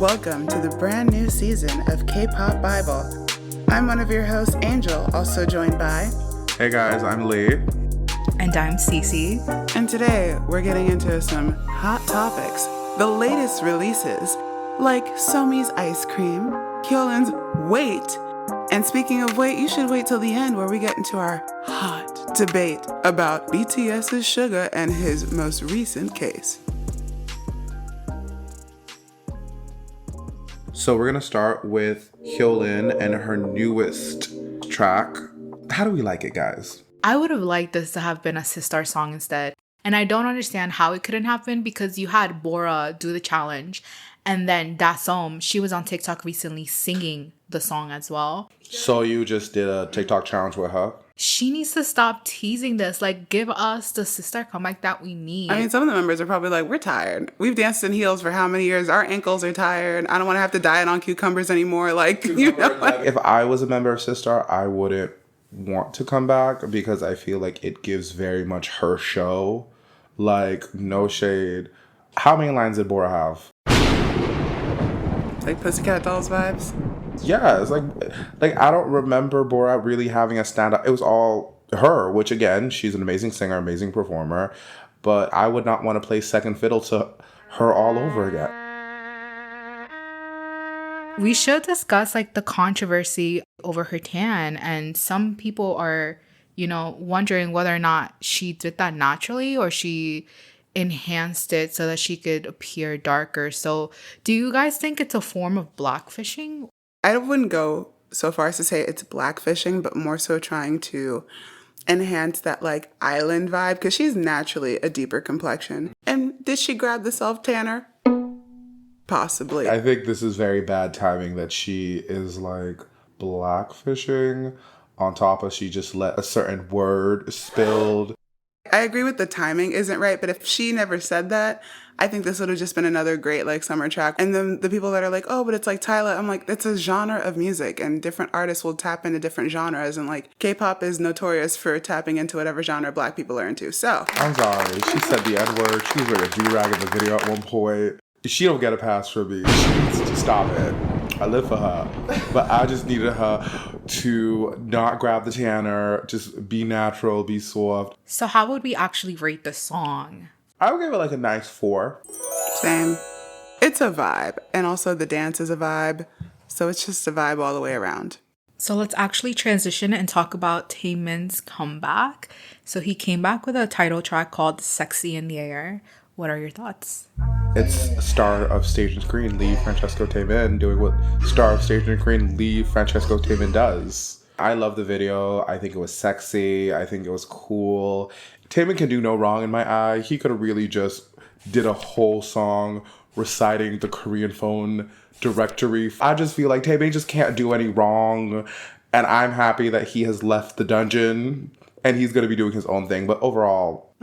Welcome to the brand new season of K-Pop Bible. I'm one of your hosts, Angel, also joined by... Hey guys, I'm Lee. And I'm Cece. And today we're getting into some hot topics. The latest releases, like SOMI's Ice Cream, HYOLYN's Wait, and speaking of wait, you should wait till the end where we get into our hot debate about BTS's Suga and his most recent case. So we're gonna start with HYOLYN and her newest track. How do we like it, guys? I would have liked this to have been a Sistar song instead. And I don't understand how it couldn't happen because you had Bora do the challenge. And then Dasom, she was on TikTok recently singing the song as well. So you just did a TikTok challenge with her? She needs to stop teasing this. Like, give us the Sistar comeback that we need. I mean, some of the members are probably like, we're tired. We've danced in heels for how many years? Our ankles are tired. I don't want to have to diet on cucumbers anymore. Like, you know. Like, if I was a member of Sistar, I wouldn't want to come back because I feel like it gives very much her show. Like, no shade. How many lines did Bora have? like Pussycat Dolls vibes? Yeah, it's like I don't remember Bora really having a stand-up. It was all her, which again, she's an amazing singer, amazing performer, but I would not want to play second fiddle to her all over again. We should discuss like the controversy over her tan, and some people are, wondering whether or not she did that naturally or she enhanced it so that she could appear darker. So do you guys think it's a form of blackfishing? I wouldn't go so far as to say it's blackfishing, but more so trying to enhance that like island vibe because she's naturally a deeper complexion. And did she grab the self-tanner? Possibly. I think this is very bad timing that she is like blackfishing on top of she just let a certain word spilled. I agree with the timing isn't right, but if she never said that, I think this would have just been another great like summer track. And then the people that are like, oh, but it's like Tyler, I'm like, it's a genre of music and different artists will tap into different genres. And like K-pop is notorious for tapping into whatever genre black people are into. So I'm sorry. She said the N-word. She was wearing a do-rag in the video at one point. She don't get a pass from me. She needs to stop it. I live for her. But I just needed her to not grab the tanner, just be natural, be soft. So how would we actually rate the song? I would give it like a nice 4. Same. It's a vibe. And also the dance is a vibe. So it's just a vibe all the way around. So let's actually transition and talk about TAEMIN's comeback. So he came back with a title track called Sexy in the Air. What are your thoughts? It's star of stage and screen Lee Francesco TAEMIN doing what star of stage and screen Lee Francesco TAEMIN does. I love the video. I think it was sexy. I think it was cool. TAEMIN can do no wrong in my eye. He could have really just did a whole song reciting the Korean phone directory. I just feel like TAEMIN just can't do any wrong. And I'm happy that he has left the dungeon and he's going to be doing his own thing. But overall,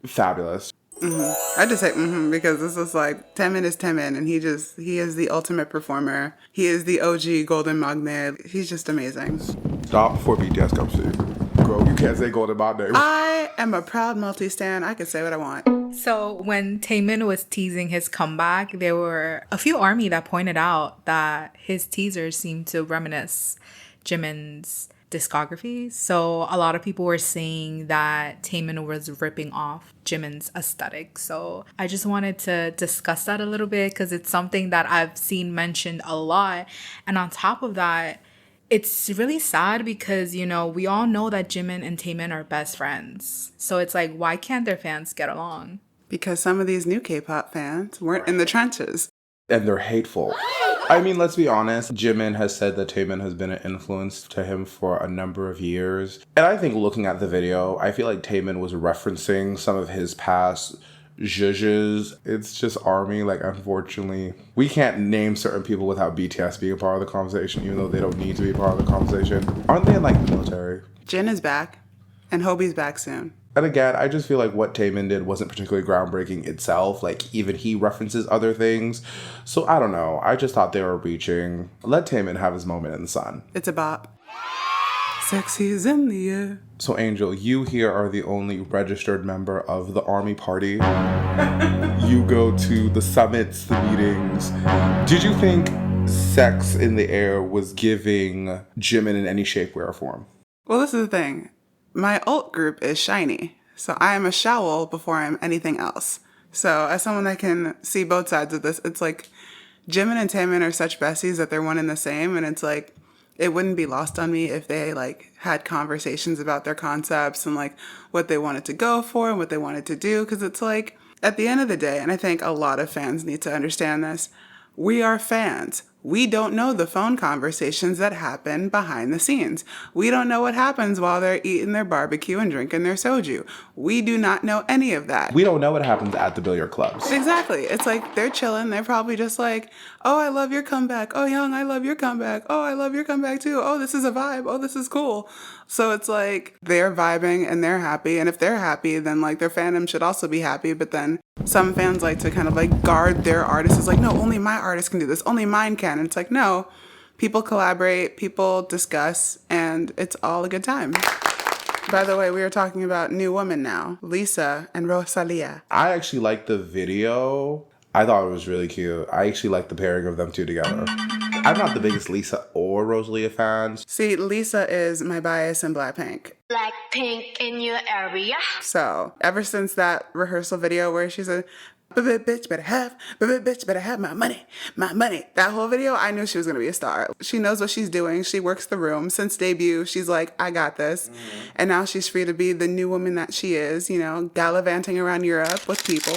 fabulous. I just say because this is like TAEMIN is TAEMIN and he is the ultimate performer. He is the OG Golden Magnet. He's just amazing. Stop before BTS comes to you. Girl, you can't say Golden Magnet. I am a proud multi-stan. I can say what I want. So when TAEMIN was teasing his comeback, there were a few ARMY that pointed out that his teasers seemed to reminisce Jimin's discography. So a lot of people were saying that TAEMIN was ripping off Jimin's aesthetic. So I just wanted to discuss that a little bit because it's something that I've seen mentioned a lot. And on top of that, it's really sad because, we all know that Jimin and TAEMIN are best friends. So it's like, why can't their fans get along? Because some of these new K-pop fans weren't in the trenches. And they're hateful. I mean, let's be honest. Jimin has said that TAEMIN has been an influence to him for a number of years. And I think looking at the video, I feel like TAEMIN was referencing some of his past zhuzhes. It's just ARMY. Like, unfortunately, we can't name certain people without BTS being a part of the conversation, even though they don't need to be part of the conversation. Aren't they in, like, the military? Jin is back, and Hobie's back soon. And again, I just feel like what TAEMIN did wasn't particularly groundbreaking itself. Like, even he references other things. So, I don't know. I just thought they were reaching. Let TAEMIN have his moment in the sun. It's a bop. Sexy's in the air. So, Angel, you here are the only registered member of the Army Party. You go to the summits, the meetings. Did you think Sex in the Air was giving Jimin in any shape, way, or form? Well, this is the thing. My alt group is shiny. So I am a showl before I'm anything else. So as someone that can see both sides of this, it's like Jimin and Taemin are such besties that they're one and the same. And it's like, it wouldn't be lost on me if they like had conversations about their concepts and like what they wanted to go for and what they wanted to do. Cause it's like at the end of the day, and I think a lot of fans need to understand this, we are fans. We don't know the phone conversations that happen behind the scenes. We don't know what happens while they're eating their barbecue and drinking their soju. We do not know any of that. We don't know what happens at the billiard clubs. Exactly. It's like they're chilling. They're probably just like, oh, I love your comeback. Oh, Young, I love your comeback. Oh, I love your comeback too. Oh, this is a vibe. Oh, this is cool. So it's like they're vibing and they're happy. And if they're happy, then like their fandom should also be happy. But then some fans like to kind of like guard their artists. It's like, no, only my artist can do this. Only mine can. And it's like, no, people collaborate, people discuss, and it's all a good time. By the way, we are talking about new women now, Lisa and Rosalia. I actually liked the video. I thought it was really cute. I actually like the pairing of them two together. I'm not the biggest Lisa or Rosalia fans. See, Lisa is my bias in Blackpink. Blackpink in your area. So, ever since that rehearsal video where she's a bitch better have my money. That whole video, I knew she was going to be a star. She knows what she's doing. She works the room. Since debut, she's like, I got this. Mm-hmm. And now she's free to be the new woman that she is, you know, gallivanting around Europe with people.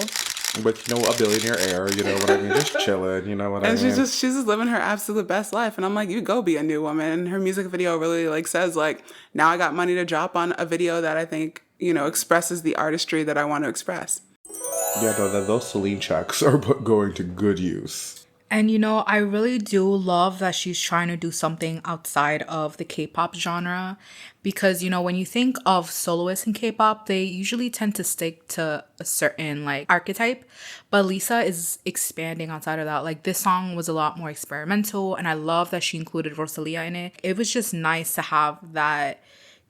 With, you know, a billionaire heir, you know what I mean? Just chilling, you know what I mean? And she's just living her absolute best life. And I'm like, you go be a new woman. And her music video really like says like, now I got money to drop on a video that I think, you know, expresses the artistry that I want to express. Yeah, no, those Celine checks are going to good use. And, you know, I really do love that she's trying to do something outside of the K-pop genre because, you know, when you think of soloists in K-pop, they usually tend to stick to a certain, like, archetype. But Lisa is expanding outside of that. Like, this song was a lot more experimental, and I love that she included Rosalia in it. It was just nice to have that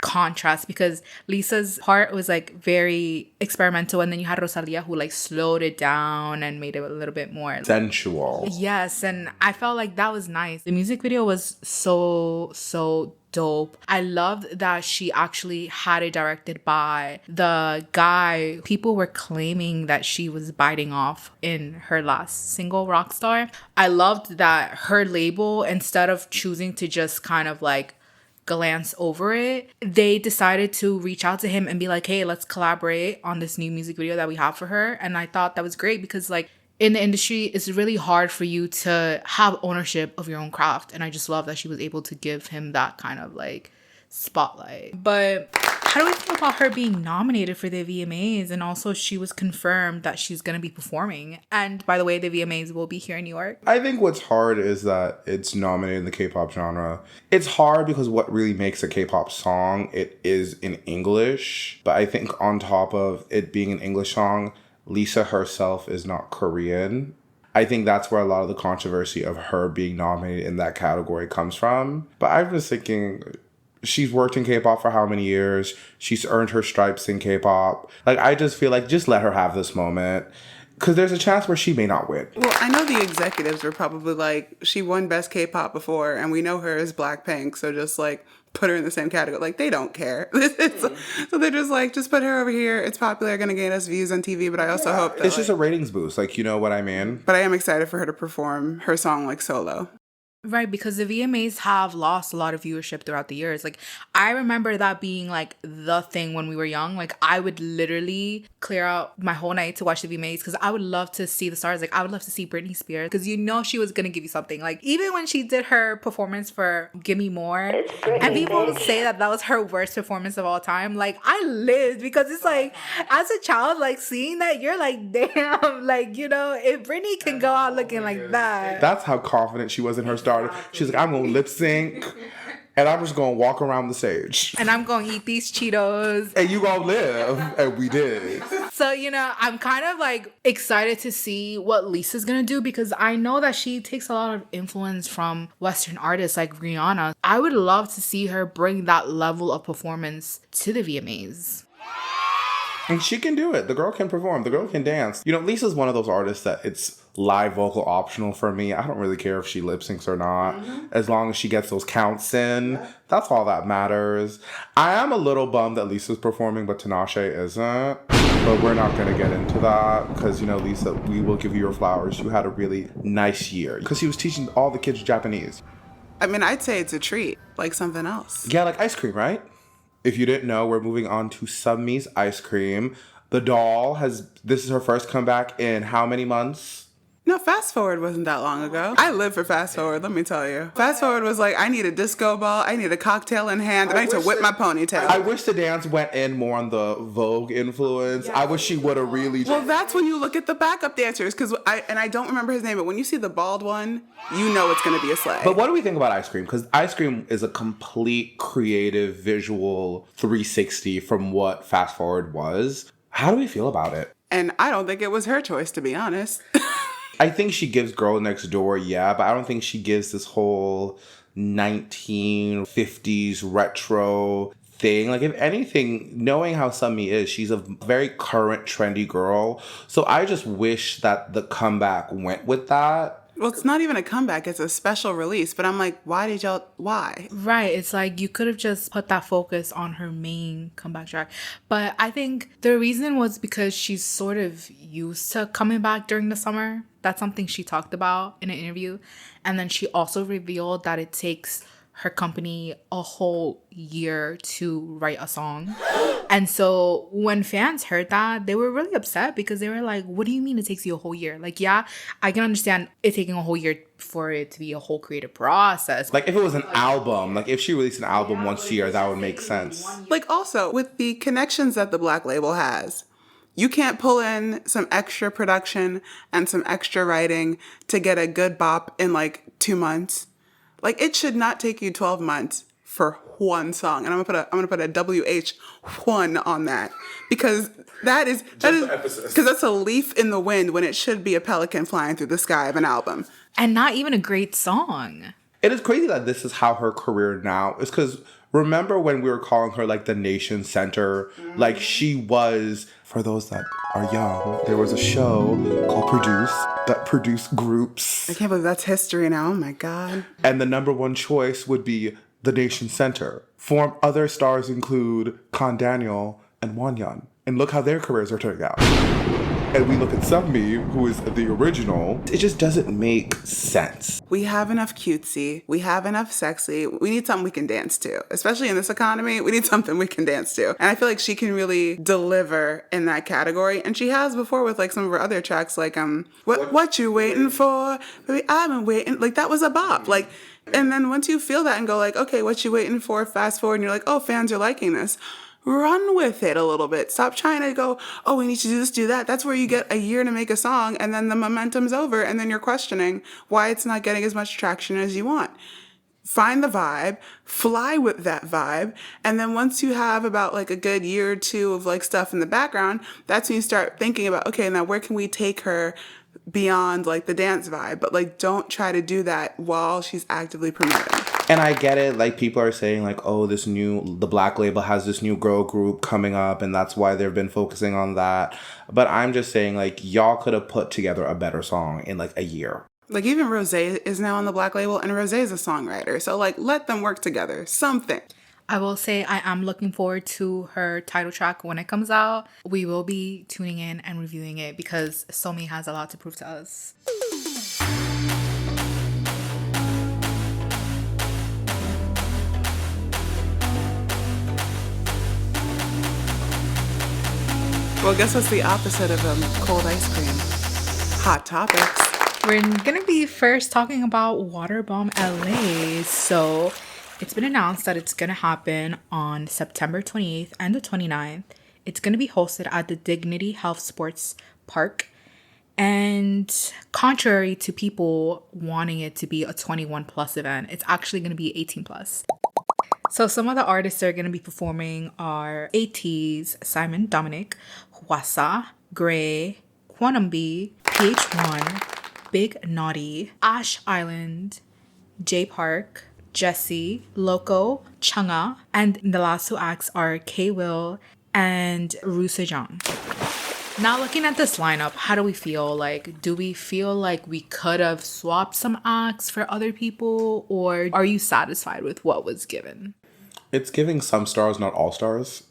contrast because Lisa's part was like very experimental and then you had Rosalia who like slowed it down and made it a little bit more sensual. Yes, and I felt like that was nice. The music video was so dope. I loved that she actually had it directed by the guy people were claiming that she was biting off in her last single, Rockstar. I loved that her label, instead of choosing to just kind of like glance over it, they decided to reach out to him and be like, hey, let's collaborate on this new music video that we have for her. And I thought that was great because like in the industry, it's really hard for you to have ownership of your own craft. And I just love that she was able to give him that kind of like spotlight. But how do we feel about her being nominated for the VMAs? And also she was confirmed that she's going to be performing. And by the way, the VMAs will be here in New York. I think what's hard is that it's nominated in the K-pop genre. It's hard because what really makes a K-pop song, it is in English. But I think on top of it being an English song, Lisa herself is not Korean. I think that's where a lot of the controversy of her being nominated in that category comes from. But I was thinking, she's worked in K-pop for how many years? She's earned her stripes in K-pop. Like, I just feel like just let her have this moment. Because there's a chance where she may not win. Well, I know the executives were probably like, she won Best K-pop before, and we know her as Blackpink, so just like put her in the same category. Like, they don't care. So they're just like, just put her over here. It's popular, going to gain us views on TV, but I also hope that it's just a ratings boost. Like, you know what I mean? But I am excited for her to perform her song like solo. Right, because the VMAs have lost a lot of viewership throughout the years. Like, I remember that being, like, the thing when we were young. Like, I would literally clear out my whole night to watch the VMAs because I would love to see the stars. Like, I would love to see Britney Spears because you know she was going to give you something. Like, even when she did her performance for Give Me More, and people would say that that was her worst performance of all time. Like, I lived because it's like, as a child, like, seeing that, you're like, damn, like, you know, if Britney can go out looking like that. That's how confident she was in her start. She's like, I'm going to lip sync. and I'm just gonna walk around the stage. And I'm gonna eat these Cheetos. And you gonna live. And we did. So, I'm kind of like excited to see what Lisa's gonna do because I know that she takes a lot of influence from Western artists like Rihanna. I would love to see her bring that level of performance to the VMAs. And she can do it. The girl can perform. The girl can dance. Lisa's one of those artists that it's live vocal optional for me. I don't really care if she lip syncs or not. As long as she gets those counts in, that's all that matters. I am a little bummed that Lisa's performing, but Tinashe isn't. But we're not going to get into that because, Lisa, we will give you your flowers. You had a really nice year because she was teaching all the kids Japanese. I mean, I'd say it's a treat, like something else. Yeah, like ice cream, right? If you didn't know, we're moving on to SOMI's ice cream. The doll this is her first comeback in how many months? No, Fast Forward wasn't that long ago. I live for Fast Forward, let me tell you. Fast Forward was like, I need a disco ball, I need a cocktail in hand, and I need to whip my ponytail. I wish the dance went in more on the Vogue influence. I wish she would have really... Well, that's when you look at the backup dancers, because I don't remember his name, but when you see the bald one, you know it's going to be a sleigh. But what do we think about ice cream? Because ice cream is a complete creative visual 360 from what Fast Forward was. How do we feel about it? And I don't think it was her choice, to be honest. I think she gives Girl Next Door, yeah, but I don't think she gives this whole 1950s retro thing. Like, if anything, knowing how SOMI is, she's a very current, trendy girl. So I just wish that the comeback went with that. Well, it's not even a comeback. It's a special release. But I'm like, why? Right. It's like you could have just put that focus on her main comeback track. But I think the reason was because she's sort of used to coming back during the summer. That's something she talked about in an interview. And then she also revealed that it takes her company a whole year to write a song. And so when fans heard that, they were really upset because they were like, what do you mean it takes you a whole year? Like, yeah, I can understand it taking a whole year for it to be a whole creative process. Like, if it was an album, like if she released an album once a year, that would make sense. Like, also, with the connections that the Black Label has, you can't pull in some extra production and some extra writing to get a good bop in like 2 months. Like, it should not take you 12 months for one song. And I'm gonna put a WH1 on that. Because that's a leaf in the wind when it should be a pelican flying through the sky of an album. And not even a great song. It is crazy that this is how her career now is, because remember when we were calling her like the nation center? Like, she was, for those that are young, there was a show called Produce that produced groups. I can't believe that's history now. Oh my God. And the number one choice would be the nation center. Other stars include Khan Daniel and Wonyeon. And look how their careers are turning out. And we look at SOMI, who is the original. It just doesn't make sense. We have enough cutesy. We have enough sexy. We need something we can dance to. Especially in this economy, we need something we can dance to. And I feel like she can really deliver in that category. And she has before with like some of her other tracks, like what you waiting for? Baby, I've been waiting. Like, that was a bop. Like, and then once you feel that and go like, okay, what you waiting for? Fast forward and you're like, oh, fans are liking this. Run with it a little bit. Stop trying to go, oh, we need to do this, do that. That's where you get a year to make a song and then the momentum's over and then you're questioning why it's not getting as much traction as you want. Find the vibe, fly with that vibe, and then once you have about like a good year or two of like stuff in the background, that's when you start thinking about, okay, now where can we take her beyond like the dance vibe? But like, don't try to do that while she's actively promoting. And I get it, like, people are saying, like, oh, the Black Label has this new girl group coming up, and that's why they've been focusing on that. But I'm just saying, like, y'all could have put together a better song in, like, a year. Like, even Rosé is now on the Black Label, and Rosé is a songwriter. So, like, let them work together. Something. I will say I am looking forward to her title track when it comes out. We will be tuning in and reviewing it because SOMI has a lot to prove to us. Well, guess what's the opposite of cold ice cream? Hot topics. We're going to be first talking about Waterbomb LA. So it's been announced that it's going to happen on September 28th and the 29th. It's going to be hosted at the Dignity Health Sports Park. And contrary to people wanting it to be a 21 plus event, it's actually going to be 18 plus. So some of the artists that are going to be performing are ATEEZ, Simon Dominic, Hwasa, Gray, Quantum B, PH1, Big Naughty, Ash Island, J Park, Jesse, Loco, Chunga, and the last two acts are K Will and Ru Sejong. Now looking at this lineup, how do we feel? Like, do we feel like we could have swapped some acts for other people, or are you satisfied with what was given? It's giving some stars, not all stars.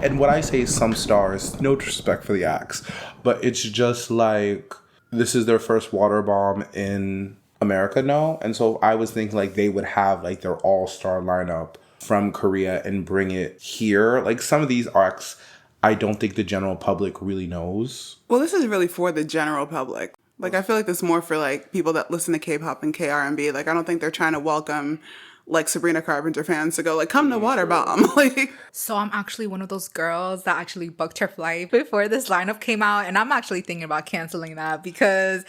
And when I say some stars, no disrespect for the acts, but it's just like, this is their first Waterbomb in America now. And so I was thinking like they would have like their all-star lineup from Korea and bring it here. Like some of these acts, I don't think the general public really knows. Well, this is really for the general public. Like, I feel like this is more for, like, people that listen to K-pop and K-R&B. Like, I don't think they're trying to welcome, like, Sabrina Carpenter fans to go, like, come to Waterbomb. Like, So I'm actually one of those girls that actually booked her flight before this lineup came out. And I'm actually thinking about canceling that because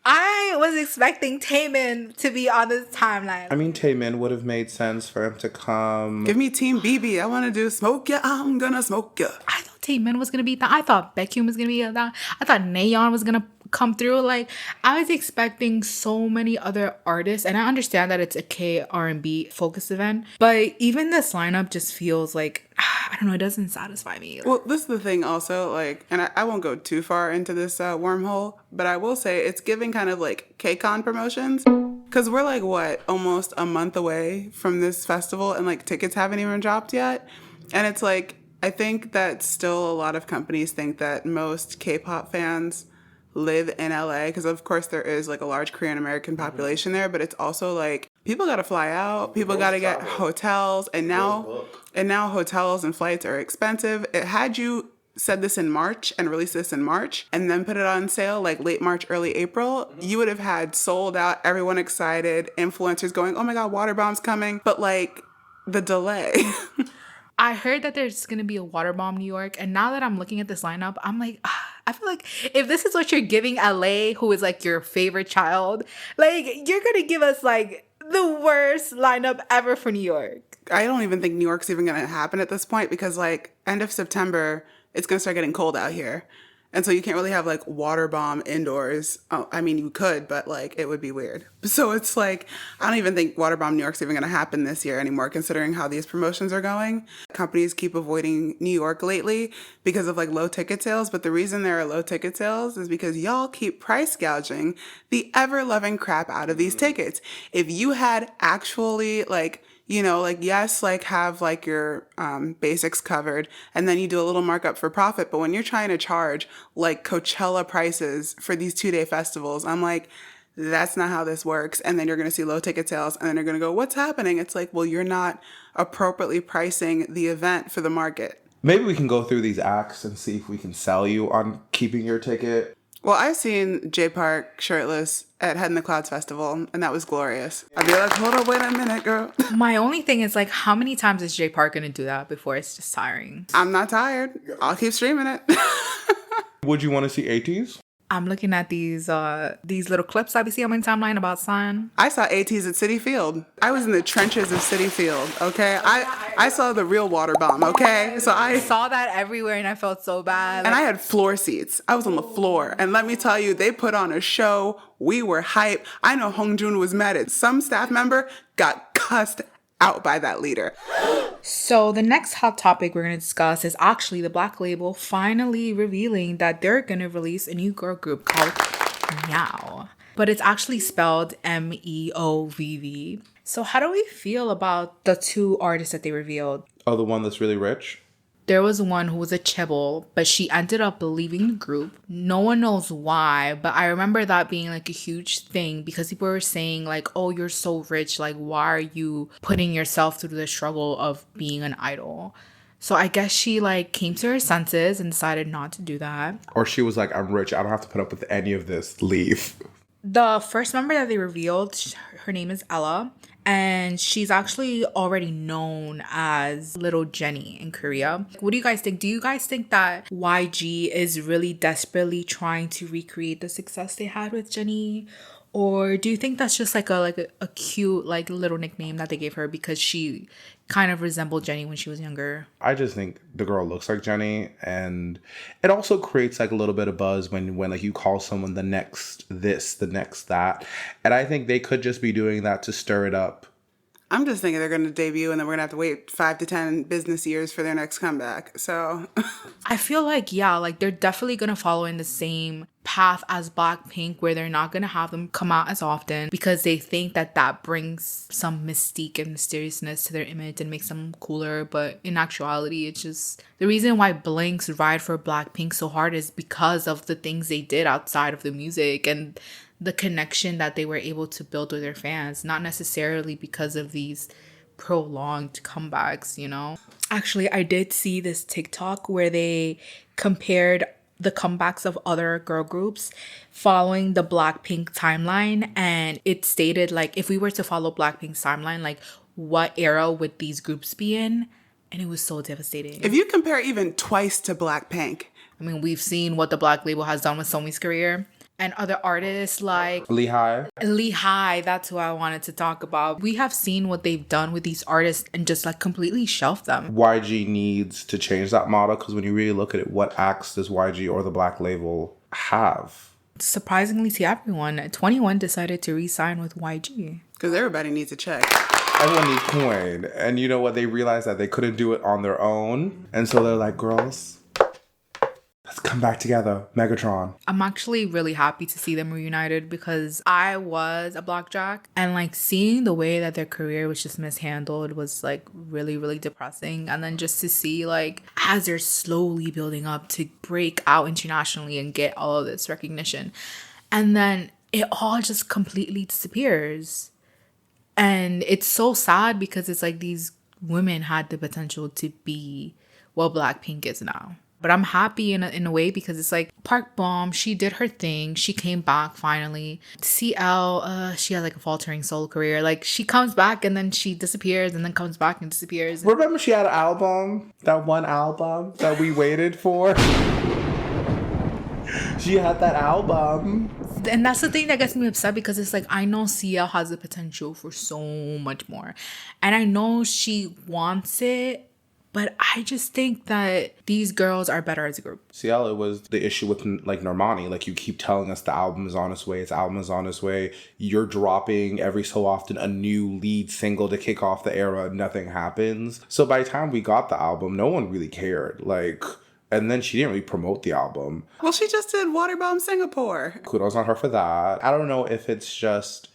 I was expecting TAEMIN to be on this timeline. I mean, Taemin would have made sense for him to come. give me Team BB. I want to do Smoke Ya, I'm gonna smoke ya. I thought TAEMIN was going to be that. I thought Baekhyun was going to be that. I thought Nayeon was going to come through. Like, I was expecting so many other artists, and I understand that it's a K-R&B focused event, but even this lineup just feels like, I don't know, it doesn't satisfy me. Well, this is the thing also, like, and I won't go too far into this wormhole, but I will say it's giving kind of like K-Con promotions. Because we're like, what, almost a month away from this festival and like tickets haven't even dropped yet. And it's like, I think that still a lot of companies think that most K-pop fans live in LA because of course there is like a large Korean American population there, but it's also like people got to fly out, people got to get hotels, and now hotels and flights are expensive. Had you said this in March and released this in March and then put it on sale like late March, early April, you would have had sold out, everyone excited, influencers going, oh my God, Waterbomb's coming. But like the delay. I heard that there's going to be a Waterbomb New York, and now that I'm looking at this lineup, I'm like, I feel like if this is what you're giving LA, who is like your favorite child, like you're going to give us like the worst lineup ever for New York. I don't even think New York's even going to happen at this point because like end of September, it's going to start getting cold out here. And so you can't really have like Waterbomb indoors. Oh, I mean, you could, but like it would be weird. So it's like, I don't even think Waterbomb New York's even going to happen this year anymore, considering how these promotions are going. Companies keep avoiding New York lately because of like low ticket sales. But the reason there are low ticket sales is because y'all keep price gouging the ever loving crap out of these tickets. If you had actually like, you know, like, yes, like have like your basics covered and then you do a little markup for profit. But when you're trying to charge like Coachella prices for these 2-day festivals, I'm like, that's not how this works. And then you're going to see low ticket sales and then you're going to go, what's happening? It's like, well, you're not appropriately pricing the event for the market. Maybe we can go through these acts and see if we can sell you on keeping your ticket. Well, I've seen J Park shirtless at Head in the Clouds Festival, and that was glorious. I'd be like, hold on, wait a minute, girl. My only thing is like, how many times is J Park going to do that before it's just tiring? I'm not tired. I'll keep streaming it. Would you want to see ATEEZ? I'm looking at these little clips I be seeing on my timeline about San. I saw ATs at Citi Field. I was in the trenches of Citi Field, okay? I saw the real Waterbomb, okay? So I saw that everywhere and I felt so bad. And I had floor seats. I was on the floor. And let me tell you, they put on a show. We were hype. I know Hongjun was mad at some staff member got cussed out by that leader. So the next hot topic we're going to discuss is actually the Black label finally revealing that they're going to release a new girl group called Meow. But it's actually spelled MEOVV. So how do we feel about the two artists that they revealed? Oh, the one that's really rich? There was one who was a chaebol, but she ended up leaving the group. No one knows why, but I remember that being like a huge thing because people were saying like, oh, you're so rich. Like, why are you putting yourself through the struggle of being an idol? So I guess she like came to her senses and decided not to do that. Or she was like, I'm rich. I don't have to put up with any of this. Leave. The first member that they revealed, her name is Ella. And she's actually already known as Little Jenny in Korea. What do you guys think? Do you guys think that YG is really desperately trying to recreate the success they had with Jenny? Or do you think that's just like a cute like little nickname that they gave her because she kind of resembled Jenny when she was younger? I just think the girl looks like Jenny, and it also creates like a little bit of buzz when like you call someone the next this, the next that. And I think they could just be doing that to stir it up. I'm just thinking they're going to debut and then we're going to have to wait 5 to 10 business years for their next comeback. So I feel like, yeah, like they're definitely going to follow in the same path as Blackpink, where they're not going to have them come out as often because they think that that brings some mystique and mysteriousness to their image and makes them cooler. But in actuality, it's just the reason why Blink's ride for Blackpink so hard is because of the things they did outside of the music and the connection that they were able to build with their fans, not necessarily because of these prolonged comebacks, you know? Actually, I did see this TikTok where they compared the comebacks of other girl groups following the Blackpink timeline, and it stated like if we were to follow Blackpink's timeline, like what era would these groups be in? And it was so devastating. if you compare even twice to Blackpink, I mean, we've seen what the Black label has done with Somi's career. And other artists like Lehigh, that's who I wanted to talk about. We have seen what they've done with these artists and just like completely shelved them. YG needs to change that model, because when you really look at it, what acts does YG or the Black label have? Surprisingly to everyone, 21 decided to re-sign with YG. because everybody needs a check. Everyone needs coin. And you know what? They realized that they couldn't do it on their own. And so they're like, girls, let's come back together. Megatron. I'm actually really happy to see them reunited because I was a Blackjack, and like seeing the way that their career was just mishandled was like really, really depressing. And then just to see like as they're slowly building up to break out internationally and get all of this recognition, and then it all just completely disappears. And it's so sad because it's like these women had the potential to be what Blackpink is now. But I'm happy in a way because it's like Park Bom, she did her thing. She came back finally. CL, she had like a faltering solo career. Like she comes back and then she disappears and then comes back and disappears. Remember she had an album? That one album that we waited for? She had that album. And that's the thing that gets me upset because it's like I know CL has the potential for so much more. And I know she wants it. But I just think that these girls are better as a group. CL, it was the issue with like Normani. Like you keep telling us the album is on its way. Its album is on its way. You're dropping every so often a new lead single to kick off the era. Nothing happens. So by the time we got the album, no one really cared. Like, and then she didn't really promote the album. Well, she just did Waterbomb Singapore. Kudos on her for that. I don't know if it's just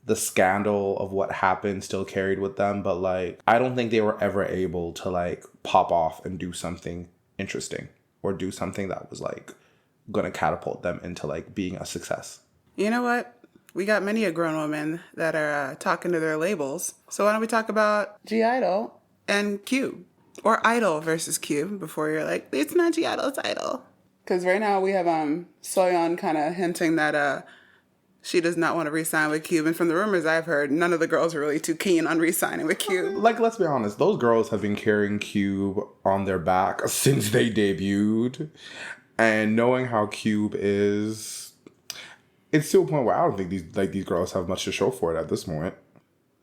the scandal of what happened still carried with them, but like I don't think they were ever able to like pop off and do something interesting or do something that was like gonna catapult them into like being a success. You know what? We got many a grown women that are talking to their labels. So why don't we talk about G-Idol and Cube? Or Idol versus Cube before you're like, it's not G-Idol, it's Idol. Because right now we have Soyeon kind of hinting that she does not want to re-sign with Cube. And from the rumors I've heard, none of the girls are really too keen on re-signing with Cube. Like, let's be honest. Those girls have been carrying Cube on their back since they debuted. And knowing how Cube is, it's to a point where I don't think these girls have much to show for it at this point.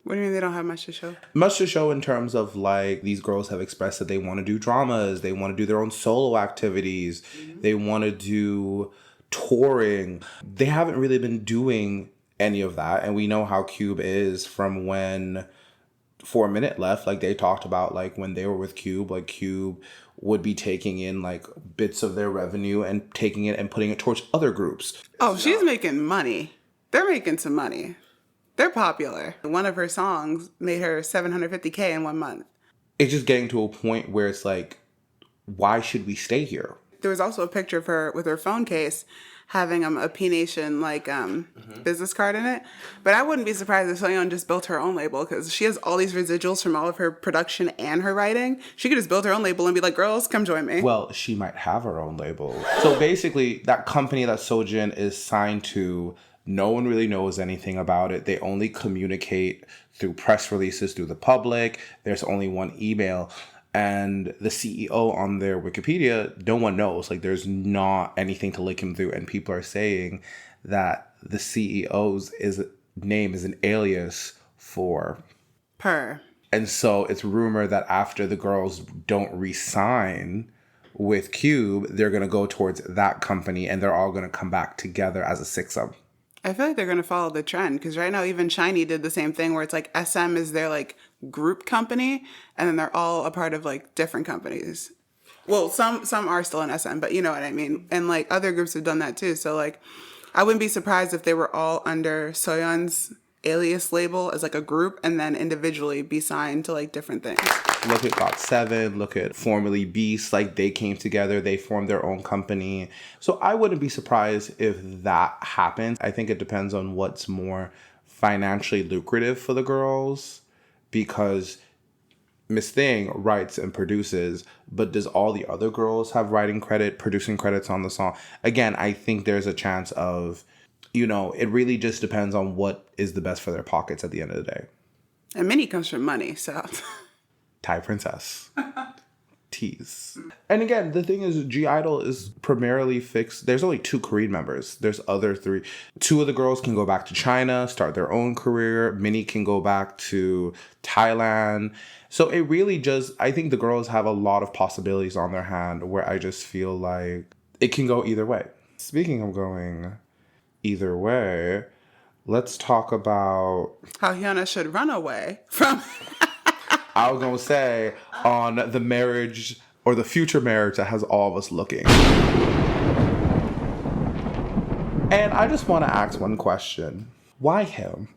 What do you mean they don't have much to show? Much to show in terms of like these girls have expressed that they want to do dramas. They want to do their own solo activities. Mm-hmm. They want to do touring. They haven't really been doing any of that, and we know how Cube is from when 4 Minute left. Like they talked about like when they were with Cube, like Cube would be taking in like bits of their revenue and taking it and putting it towards other groups. Oh, she's making money. They're making some money. They're popular. One of her songs made her $750K in 1 month. It's just getting to a point where it's like, why should we stay here? There was also a picture of her with her phone case having a P Nation business card in it. But I wouldn't be surprised if Soyeon just built her own label because she has all these residuals from all of her production and her writing. She could just build her own label and be like, girls, come join me. Well, she might have her own label. So basically, that company that Sojin is signed to, no one really knows anything about it. They only communicate through press releases, through the public. There's only one email. And the CEO on their Wikipedia, no one knows. Like, there's not anything to link him through. And people are saying that the CEO's name is an alias for Per. And so it's rumored that after the girls don't re-sign with Cube, they're going to go towards that company and they're all going to come back together as a sixum. I feel like they're going to follow the trend because right now even Shiny did the same thing where it's like SM is their like group company and then they're all a part of like different companies. Well, some are still in SM, but you know what I mean. And like other groups have done that too. So like I wouldn't be surprised if they were all under Soyeon's alias label as like a group and then individually be signed to like different things. Look at GOT7, look at formerly Beast, like they came together, they formed their own company. So I wouldn't be surprised if that happens. I think it depends on what's more financially lucrative for the girls because Miss Thing writes and produces, but does all the other girls have writing credit, producing credits on the song? Again, I think there's a chance of, you know, it really just depends on what is the best for their pockets at the end of the day. And Minnie comes from money, so... Thai princess. Tease. And again, the thing is, G-Idol is primarily fixed. There's only 2 Korean members. There's other 3. 2 of the girls can go back to China, start their own career. Minnie can go back to Thailand. So it really just, I think the girls have a lot of possibilities on their hand where I just feel like it can go either way. Speaking of going either way, let's talk about... how Hyuna should run away from... I was going to say, on the marriage or the future marriage that has all of us looking. And I just want to ask one question. Why him?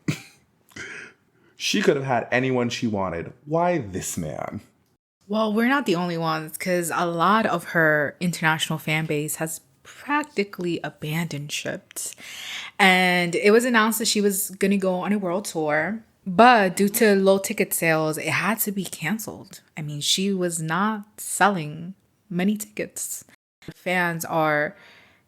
She could have had anyone she wanted. Why this man? Well, we're not the only ones because a lot of her international fan base has practically abandoned ship. And it was announced that she was going to go on a world tour. But due to low ticket sales, it had to be canceled. I mean, she was not selling many tickets. Fans are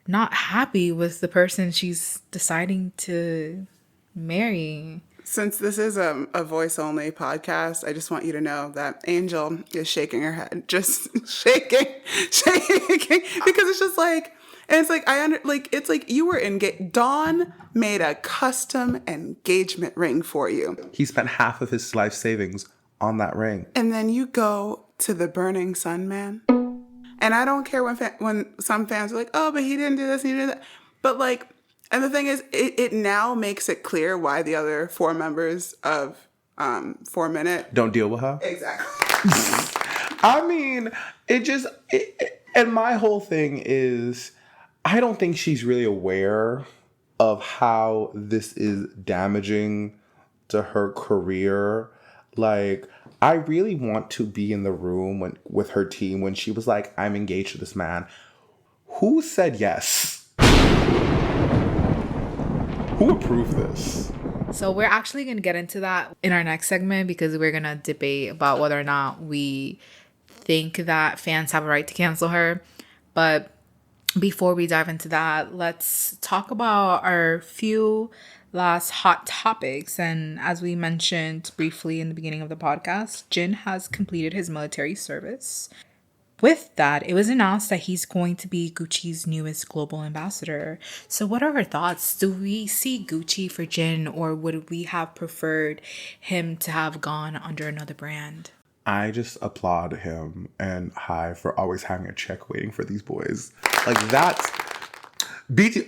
not happy with the person she's deciding to marry. Since this is a voice-only podcast, I just want you to know that Angel is shaking her head. Just shaking, because it's just like... And it's like, it's like you were engaged. Dawn made a custom engagement ring for you. He spent half of his life savings on that ring. And then you go to the Burning Sun man. And I don't care when some fans are like, oh, but he didn't do this, he did that. But like, and the thing is, it now makes it clear why the other 4 members of 4 Minute don't deal with her. Exactly. I mean, and my whole thing is, I don't think she's really aware of how this is damaging to her career. Like, I really want to be in the room with her team when she was like, I'm engaged to this man. Who said yes? Who approved this? So we're actually going to get into that in our next segment because we're going to debate about whether or not we think that fans have a right to cancel her. But before we dive into that, let's talk about our few last hot topics. And as we mentioned briefly in the beginning of the podcast, Jin has completed his military service. With that, it was announced that he's going to be Gucci's newest global ambassador. So what are our thoughts? Do we see Gucci for Jin, or would we have preferred him to have gone under another brand? I just applaud him and Hybe for always having a check waiting for these boys. Like, that's...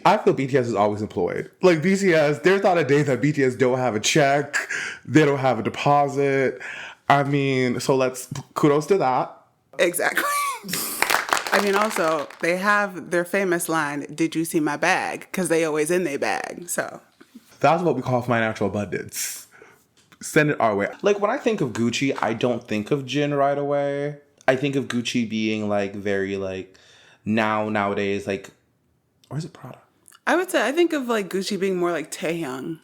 I feel BTS is always employed. Like, BTS, there's not a day that BTS don't have a check. They don't have a deposit. I mean, so kudos to that. Exactly. I mean, also, they have their famous line, did you see my bag? Because they always in their bag, so. That's what we call financial abundance. Send it our way. Like, when I think of Gucci, I don't think of Jin right away. I think of Gucci being, like, very, like, nowadays, like, or is it Prada? I would say, I think of, like, Gucci being more like Taehyung.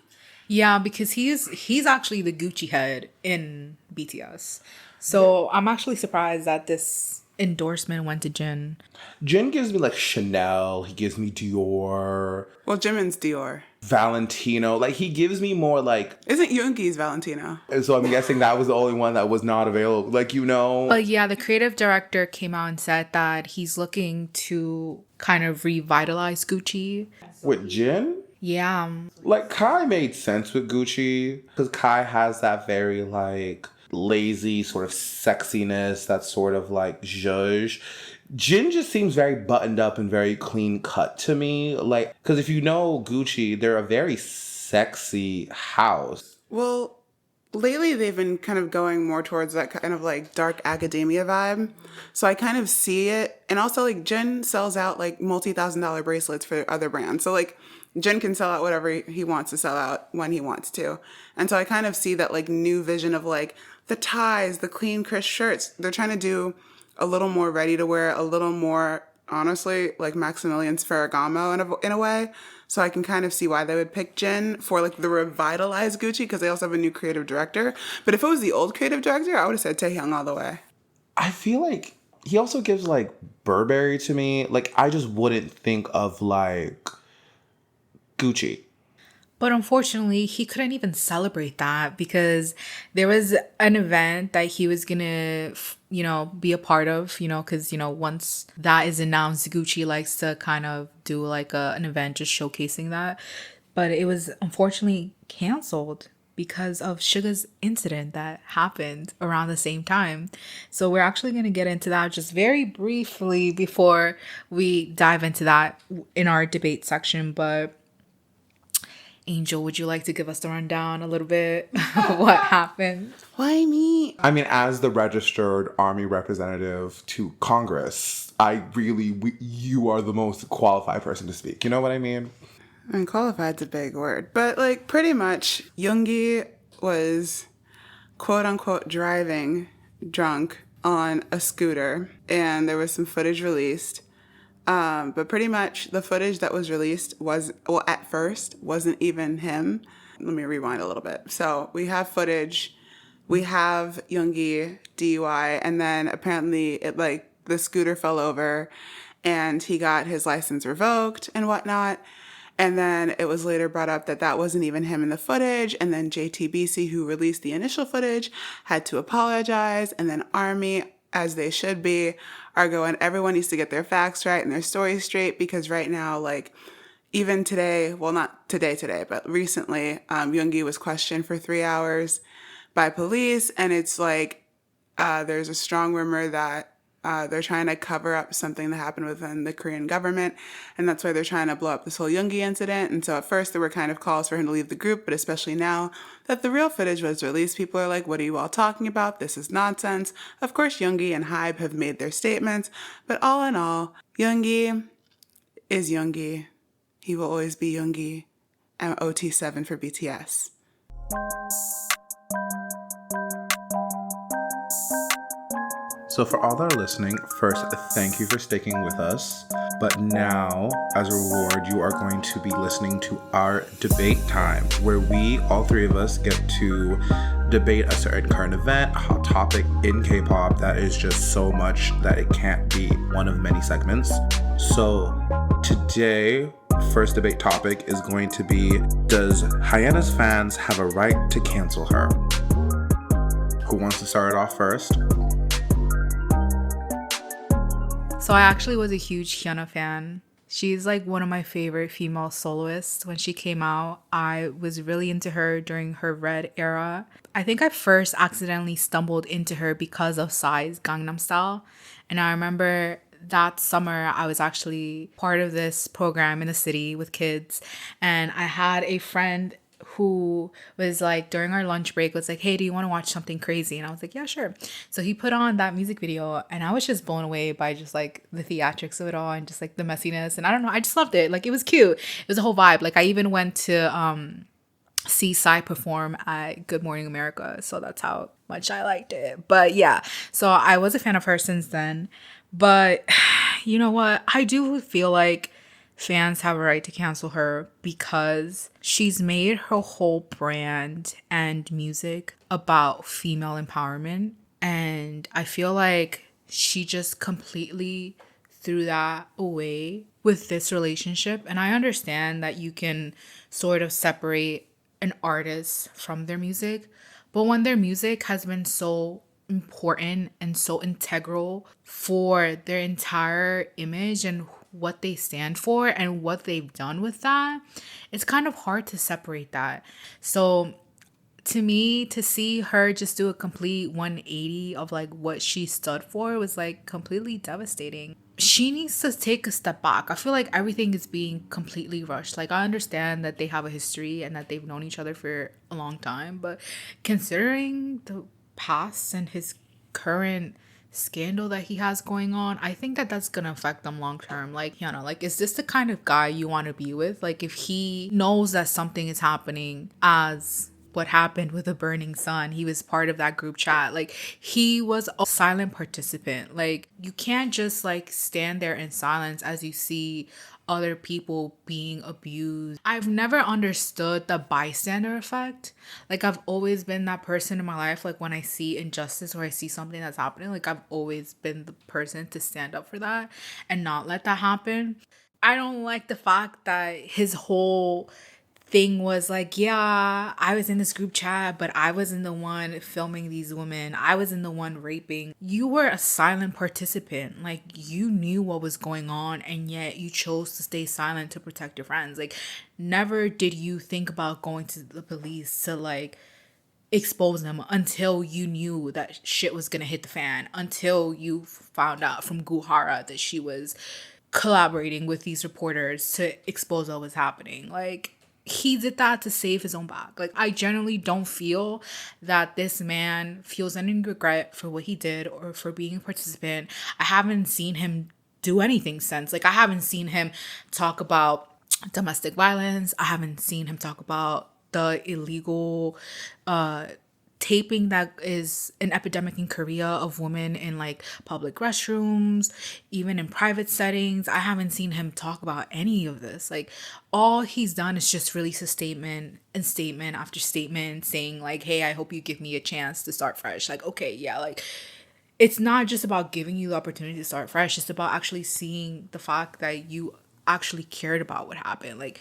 Yeah, because he's actually the Gucci head in BTS. So I'm actually surprised that this endorsement went to Jin. Jin gives me, like, Chanel. He gives me Dior. Well, Jimin's Dior. Valentino. Like, he gives me more, like... Isn't Yoongi's Valentino? And so I'm guessing that was the only one that was not available. Like, you know... But yeah, the creative director came out and said that he's looking to kind of revitalize Gucci. With Jin? Yeah. Like, Kai made sense with Gucci because Kai has that very, like, lazy sort of sexiness, that sort of, like, zhuzh. Jin just seems very buttoned up and very clean cut to me. Like, because if you know Gucci, they're a very sexy house. Well, lately they've been kind of going more towards that kind of like dark academia vibe. So I kind of see it. And also like Jin sells out like multi-$1,000 bracelets for other brands. So like Jin can sell out whatever he wants to sell out when he wants to. And so I kind of see that like new vision of like the ties, the clean crisp shirts. They're trying to do a little more ready to wear, a little more honestly like Maximilian's Ferragamo in a way. So I can kind of see why they would pick Jin for like the revitalized Gucci because they also have a new creative director. But if it was the old creative director, I would have said Taehyung all the way. I feel like he also gives like Burberry to me. Like, I just wouldn't think of like Gucci. But unfortunately, he couldn't even celebrate that because there was an event that he was gonna, be a part of, because, once that is announced, Gucci likes to kind of do like an event just showcasing that. But it was unfortunately canceled because of Suga's incident that happened around the same time. So we're actually going to get into that just very briefly before we dive into that in our debate section. But Angel, would you like to give us the rundown a little bit of what happened? Why me? I mean, as the registered army representative to Congress, you are the most qualified person to speak. You know what I mean? Unqualified's a big word. But like pretty much Yoongi was quote unquote driving drunk on a scooter and there was some footage released. But pretty much the footage that was released at first wasn't even him. Let me rewind a little bit. So we have footage, we have Yoongi DUI, and then apparently the scooter fell over and he got his license revoked and whatnot. And then it was later brought up that that wasn't even him in the footage. And then JTBC, who released the initial footage, had to apologize. And then Army, as they should be, are going, everyone needs to get their facts right and their stories straight because right now, like, even today, well, not today, but recently, Yoongi was questioned for 3 hours by police. And it's like, there's a strong rumor that they're trying to cover up something that happened within the Korean government. And that's why they're trying to blow up this whole Yoongi incident. And so at first there were kind of calls for him to leave the group, but especially now that the real footage was released, people are like, what are you all talking about? This is nonsense. Of course, Yoongi and Hybe have made their statements, but all in all, Yoongi is Yoongi. He will always be Yoongi. And OT7 for BTS. So for all that are listening, first, thank you for sticking with us. But now, as a reward, you are going to be listening to our debate time, where we, all three of us, get to debate a certain current event, hot topic in K-pop that is just so much that it can't be one of many segments. So today, first debate topic is going to be, does Hyuna's fans have a right to cancel her? Who wants to start it off first? So I actually was a huge Hyuna fan. She's like one of my favorite female soloists. When she came out, I was really into her during her Red era. I think I first accidentally stumbled into her because of Psy's Gangnam Style. And I remember that summer I was actually part of this program in the city with kids. And I had a friend who was like, during our lunch break, was like, hey, do you want to watch something crazy? And I was like, yeah, sure. So he put on that music video and I was just blown away by just like the theatrics of it all and just like the messiness. And I don't know, I just loved it. Like, it was cute. It was a whole vibe. Like, I even went to see Psy perform at Good Morning America. So that's how much I liked it. But yeah, so I was a fan of her since then. But you know what? I do feel like fans have a right to cancel her because she's made her whole brand and music about female empowerment. And I feel like she just completely threw that away with this relationship. And I understand that you can sort of separate an artist from their music, but when their music has been so important and so integral for their entire image and what they stand for and what they've done with that, it's kind of hard to separate that. So to me, to see her just do a complete 180 of like what she stood for was like completely devastating. She needs to take a step back. I feel like everything is being completely rushed. Like, I understand that they have a history and that they've known each other for a long time, but considering the past and his current scandal that he has going on, I think that that's gonna affect them long term. Like, Hyuna, like, is this the kind of guy you want to be with? Like, if he knows that something is happening, as what happened with the burning sun, he was part of that group chat, like, he was a silent participant. Like, you can't just like stand there in silence as you see other people being abused. I've never understood the bystander effect. Like, I've always been that person in my life, like when I see injustice or I see something that's happening, like I've always been the person to stand up for that and not let that happen. I don't like the fact that his whole thing was like, yeah, I was in this group chat, but I wasn't the one filming these women. I wasn't the one raping. You were a silent participant. Like, you knew what was going on, and yet you chose to stay silent to protect your friends. Like, never did you think about going to the police to like expose them until you knew that shit was gonna hit the fan, until you found out from Guhara that she was collaborating with these reporters to expose what was happening. Like, he did that to save his own back. Like, I generally don't feel that this man feels any regret for what he did or for being a participant. I haven't seen him do anything since. Like, I haven't seen him talk about domestic violence. I haven't seen him talk about the illegal taping that is an epidemic in Korea of women in like public restrooms, even in private settings. I haven't seen him talk about any of this. Like, all he's done is just release a statement and statement after statement saying like, hey, I hope you give me a chance to start fresh. Like, okay, yeah, like, it's not just about giving you the opportunity to start fresh. It's about actually seeing the fact that you actually cared about what happened. Like,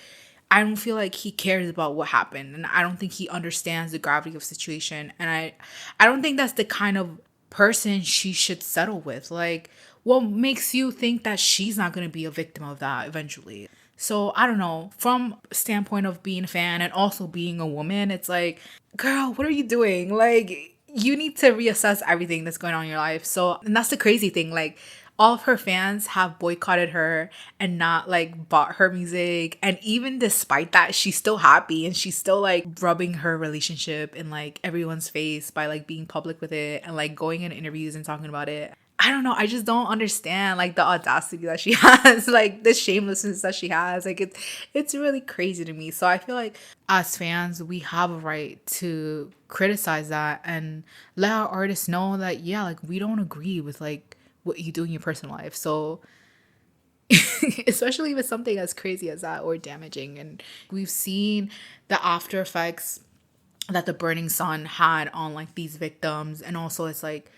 I don't feel like he cares about what happened, and I don't think he understands the gravity of the situation, and I don't think that's the kind of person she should settle with. Like, what makes you think that she's not going to be a victim of that eventually? So I don't know, from a standpoint of being a fan and also being a woman, it's like, girl, what are you doing? Like, you need to reassess everything that's going on in your life. So, and that's the crazy thing, like, all of her fans have boycotted her and not like bought her music. And even despite that, she's still happy and she's still like rubbing her relationship in like everyone's face by like being public with it and like going in interviews and talking about it. I don't know. I just don't understand like the audacity that she has, like the shamelessness that she has. Like, it's really crazy to me. So I feel like as fans, we have a right to criticize that and let our artists know that, yeah, like, we don't agree with like what you do in your personal life. So especially with something as crazy as that or damaging. And we've seen the after effects that the burning sun had on like these victims. And also it's like,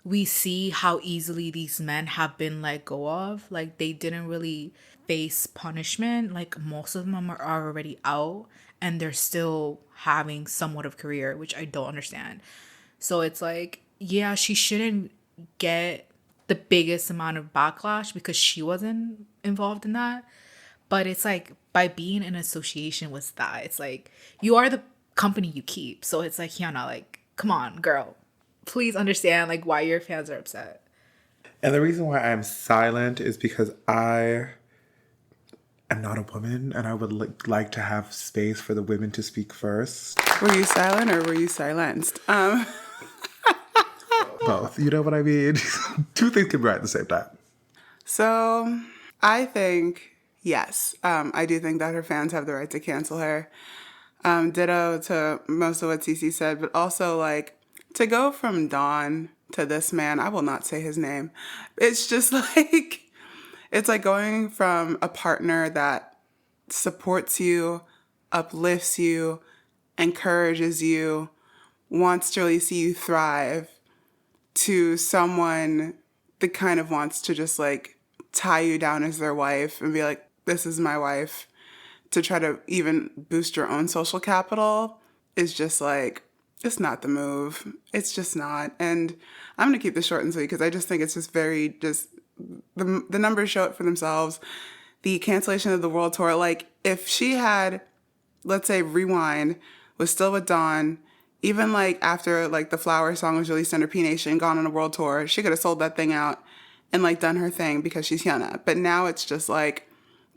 we see how easily these men have been let go of. Like, they didn't really face punishment. Like, most of them are already out and they're still having somewhat of career, which I don't understand. So it's like, yeah, she shouldn't get the biggest amount of backlash because she wasn't involved in that. But it's like, by being in association with that, it's like, you are the company you keep. So it's like, Hyuna, like, come on, girl. Please understand like why your fans are upset. And the reason why I'm silent is because I am not a woman and I would like to have space for the women to speak first. Were you silent or were you silenced? Both. You know what I mean? Two things can be right at the same time. So I think, yes, I do think that her fans have the right to cancel her. Ditto to most of what Cece said, but also like to go from Dawn to this man, I will not say his name. It's just like, it's like going from a partner that supports you, uplifts you, encourages you, wants to really see you thrive, to someone that kind of wants to just like tie you down as their wife and be like, this is my wife, to try to even boost your own social capital is just like, it's not the move. It's just not. And I'm going to keep this short and sweet because I just think it's just very just the numbers show it for themselves. The cancellation of the world tour, like if she had, let's say, Rewind was still with Dawn, even like after like the Flower song was released under P Nation, gone on a world tour, she could have sold that thing out and like done her thing because she's Hyuna. But now it's just like,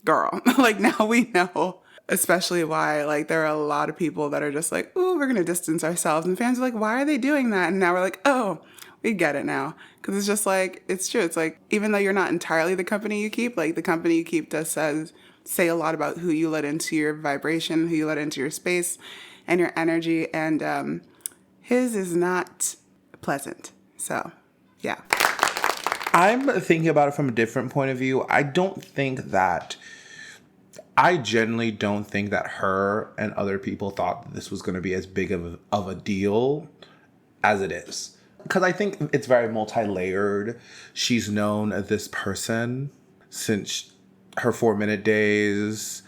girl, like now we know, especially why like there are a lot of people that are just like, ooh, we're gonna distance ourselves, and fans are like, why are they doing that? And now we're like, oh, we get it now. Because it's just like, it's true. It's like, even though you're not entirely the company you keep, like the company you keep does say a lot about who you let into your vibration, who you let into your space and your energy. And his is not pleasant. So, yeah. I'm thinking about it from a different point of view. I genuinely don't think that her and other people thought that this was going to be as big of a deal as it is. Because I think it's very multi-layered. She's known as this person since her 4-Minute days.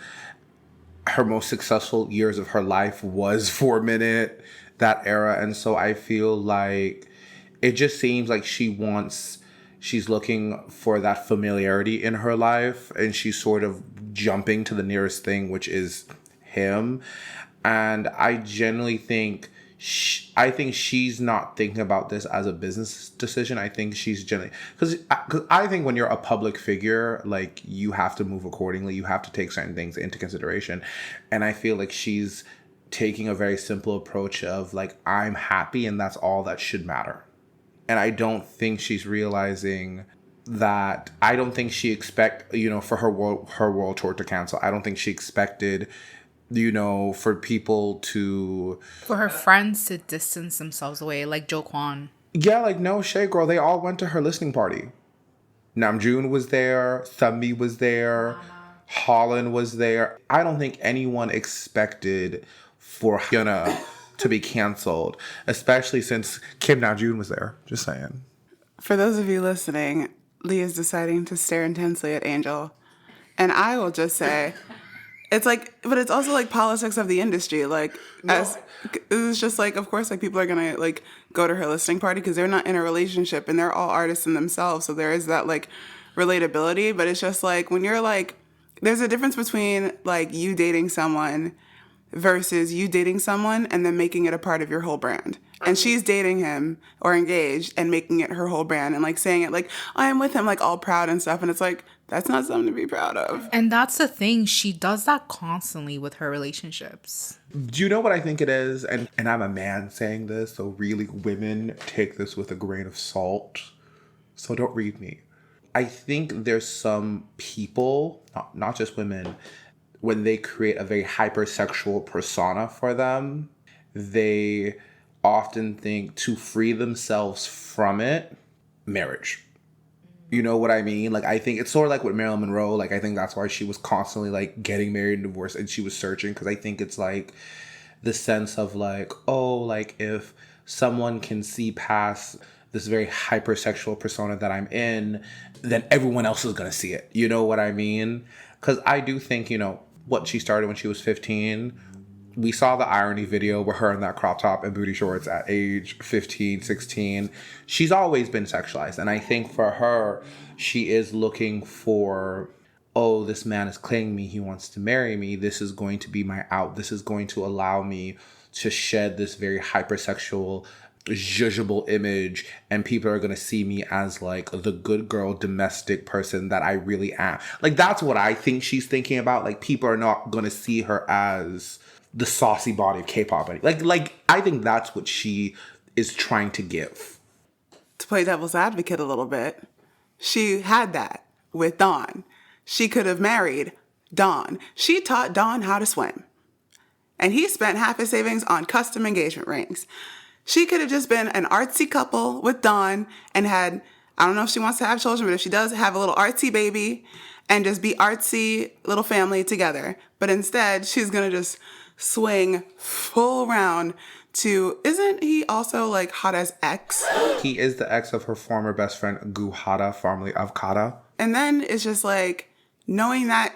Her most successful years of her life was 4-Minute, that era. And so I feel like it just seems like she's looking for that familiarity in her life. And she's sort of jumping to the nearest thing, which is him. And I genuinely think she's not thinking about this as a business decision. I think she's generally, because I think when you're a public figure, like you have to move accordingly. You have to take certain things into consideration. And I feel like she's taking a very simple approach of like, I'm happy and that's all that should matter. And I don't think she's realizing that. I don't think she for her world tour to cancel. I don't think she expected, for her friends to distance themselves away, like Jo Kwon. Yeah, like no shade, girl. They all went to her listening party. Namjoon was there. Sunmi was there. HYOLYN was there. I don't think anyone expected for Hyuna to be canceled, especially since Kim Namjoon was there. Just saying. For those of you listening, Lee is deciding to stare intensely at Angel. And I will just say, it's like, but it's also like politics of the industry. Like, it's just like, of course, like people are going to like go to her listening party because they're not in a relationship and they're all artists in themselves. So there is that like relatability. But it's just like when you're like, there's a difference between like you dating someone versus you dating someone and then making it a part of your whole brand. And she's dating him or engaged and making it her whole brand and like saying it like, I'm with him, like all proud and stuff. And it's like, that's not something to be proud of. And that's the thing. She does that constantly with her relationships. Do you know what I think it is? And I'm a man saying this, so really women take this with a grain of salt. So don't read me. I think there's some people, not just women, when they create a very hypersexual persona for them, they often think to free themselves from it, marriage. You know what I mean? Like, I think it's sort of like with Marilyn Monroe. Like, I think that's why she was constantly, like, getting married and divorced. And she was searching. Because I think it's, like, the sense of, like, oh, like, if someone can see past this very hypersexual persona that I'm in, then everyone else is going to see it. You know what I mean? Because I do think, what she started when she was 15. We saw the irony video with her in that crop top and booty shorts at age 15, 16. She's always been sexualized. And I think for her, she is looking for, oh, this man is claiming me. He wants to marry me. This is going to be my out. This is going to allow me to shed this very hypersexual, judgeable image. And people are going to see me as like the good girl, domestic person that I really am. Like, that's what I think she's thinking about. Like, people are not going to see her as the saucy body of K-pop. Like I think that's what she is trying to give. To play devil's advocate a little bit, she had that with Dawn. She could have married Dawn. She taught Dawn how to swim. And he spent half his savings on custom engagement rings. She could have just been an artsy couple with Dawn and had, I don't know if she wants to have children, but if she does, have a little artsy baby and just be artsy little family together. But instead, she's going to just swing full round to, isn't he also like Hada's ex? He is the ex of her former best friend, Gu Hada, formerly of Kata. And then it's just like, knowing that,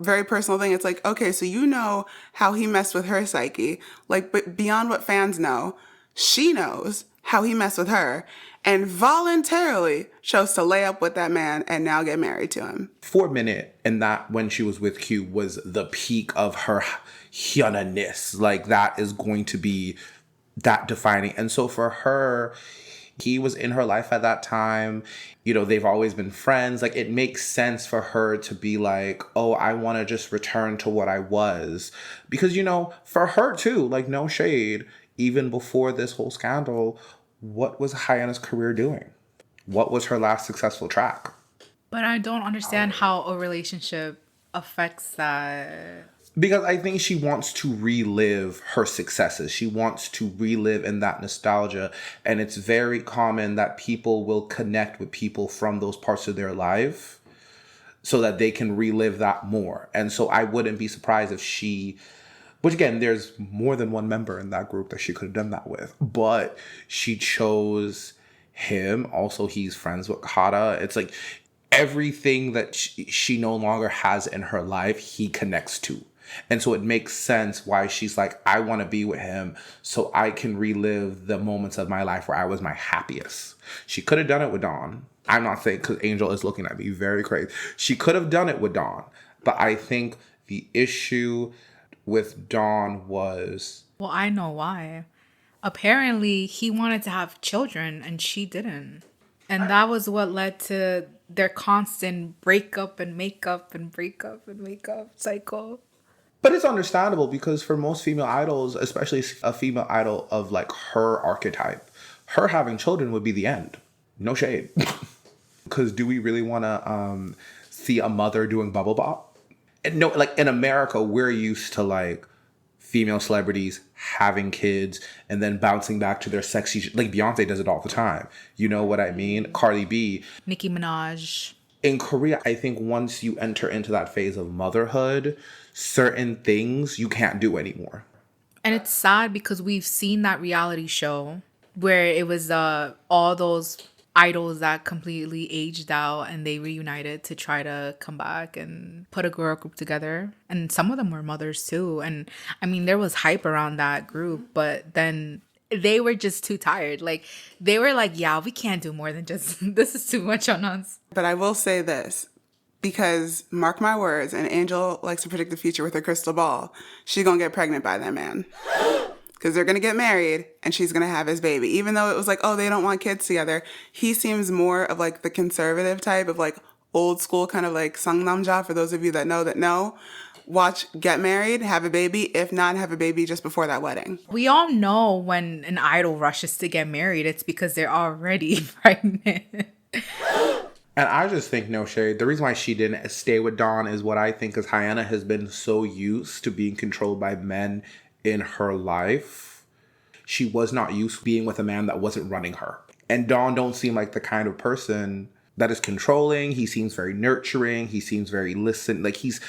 very personal thing, it's like, okay, so you know how he messed with her psyche. Like, but beyond what fans know, she knows how he messed with her and voluntarily chose to lay up with that man and now get married to him. For a minute, and that when she was with Q was the peak of her Hyuna-ness. Like, that is going to be that defining. And so for her, he was in her life at that time. You know, they've always been friends. Like, it makes sense for her to be like, oh, I want to just return to what I was. Because, you know, for her too, like, no shade, even before this whole scandal, what was Hyuna's career doing? What was her last successful track? But I don't understand how a relationship affects that. Because I think she wants to relive her successes. She wants to relive in that nostalgia. And it's very common that people will connect with people from those parts of their life so that they can relive that more. And so I wouldn't be surprised if she, which again, there's more than one member in that group that she could have done that with, but she chose him. Also, he's friends with Kata. It's like everything that she no longer has in her life, he connects to. And so it makes sense why she's like, I want to be with him so I can relive the moments of my life where I was my happiest. She could have done it with Dawn. I'm not saying, because Angel is looking at me very crazy. She could have done it with Dawn. But I think the issue with Dawn was... Well, I know why. Apparently, he wanted to have children and she didn't. And that was what led to their constant breakup and makeup and breakup and makeup cycle. But it's understandable because for most female idols, especially a female idol of like her archetype, her having children would be the end. No shade. Because do we really want to see a mother doing bubble bop? And no, like in America, we're used to like female celebrities having kids and then bouncing back to their sexy, like Beyonce does it all the time. You know what I mean? Cardi B. Nicki Minaj. In Korea, I think once you enter into that phase of motherhood, certain things you can't do anymore. And it's sad because we've seen that reality show where it was all those idols that completely aged out and they reunited to try to come back and put a girl group together. And some of them were mothers too. And I mean, there was hype around that group, but then they were just too tired. Like, they were like, yeah, we can't do more than just, this is too much on us. But I will say this, because mark my words, and Angel likes to predict the future with her crystal ball, she's going to get pregnant by that man. Because they're going to get married and she's going to have his baby. Even though it was like, oh, they don't want kids together. He seems more of like the conservative type of like old school kind of like Sangnamja, for those of you that know. Watch, get married, have a baby. If not, have a baby just before that wedding. We all know when an idol rushes to get married, it's because they're already pregnant. And I just think, no shade, the reason why she didn't stay with Dawn is what I think is Hyuna has been so used to being controlled by men in her life. She was not used to being with a man that wasn't running her. And Dawn don't seem like the kind of person that is controlling. He seems very nurturing. He seems very Like he's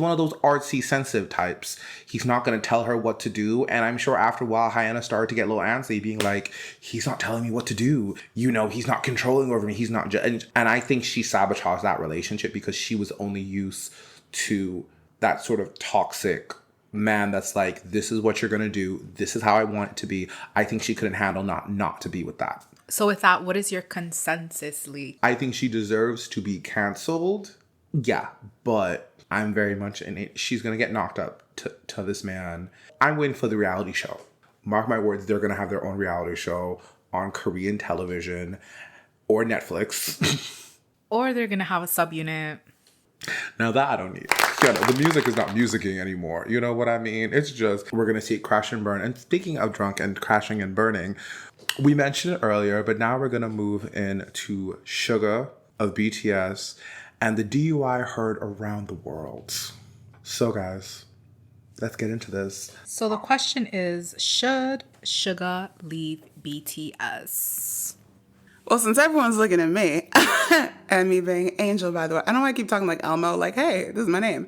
one of those artsy, sensitive types. He's not going to tell her what to do. And I'm sure after a while, Hyuna started to get a little antsy, being like, he's not telling me what to do. You know, he's not controlling over me. He's not. And I think she sabotaged that relationship because she was only used to that sort of toxic man that's like, this is what you're going to do. This is how I want it to be. I think she couldn't handle not to be with that. So with that, what is your consensus, Lee? I think she deserves to be canceled. Yeah, but I'm very much in it. She's going to get knocked up to this man. I'm waiting for the reality show. Mark my words, they're going to have their own reality show on Korean television or Netflix. Or they're going to have a subunit. Now that I don't need. Yeah, no, the music is not musicking anymore. You know what I mean? It's just, we're going to see it crash and burn. And speaking of drunk and crashing and burning, we mentioned it earlier, but now we're going to move into Suga of BTS and the DUI heard around the world. So guys, let's get into this. So the question is, should Suga leave BTS? Well, since everyone's looking at me, and me being Angel, by the way, I don't want to keep talking like Elmo, like, hey, this is my name.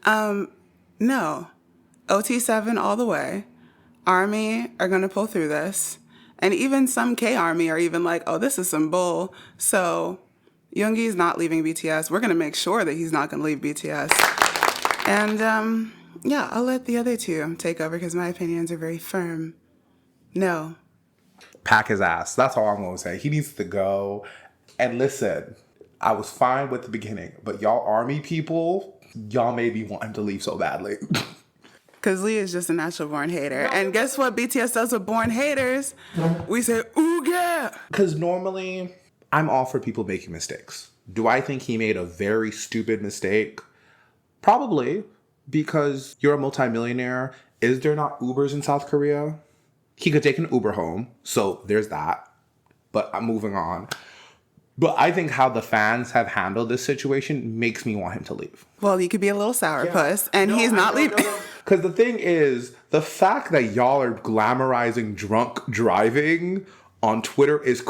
No. OT7 all the way. ARMY are going to pull through this. And even some K-ARMY are even like, oh, this is some bull. So Yoongi's not leaving BTS. We're going to make sure that he's not going to leave BTS. And, yeah, I'll let the other two take over because my opinions are very firm. No. pack his ass. That's all I'm going to say. He needs to go. And listen, I was fine with the beginning, but y'all army people, y'all made me want him to leave so badly. Because Lee is just a natural born hater. And guess what BTS does with born haters? We say, ooh, yeah. Because normally, I'm all for people making mistakes. Do I think he made a very stupid mistake? Probably, because you're a multimillionaire. Is there not Ubers in South Korea? He could take an Uber home, so there's that. But I'm moving on. But I think how the fans have handled this situation makes me want him to leave. Well, you could be a little sourpuss, and he's not leaving. Because the thing is, the fact that y'all are glamorizing drunk driving on Twitter is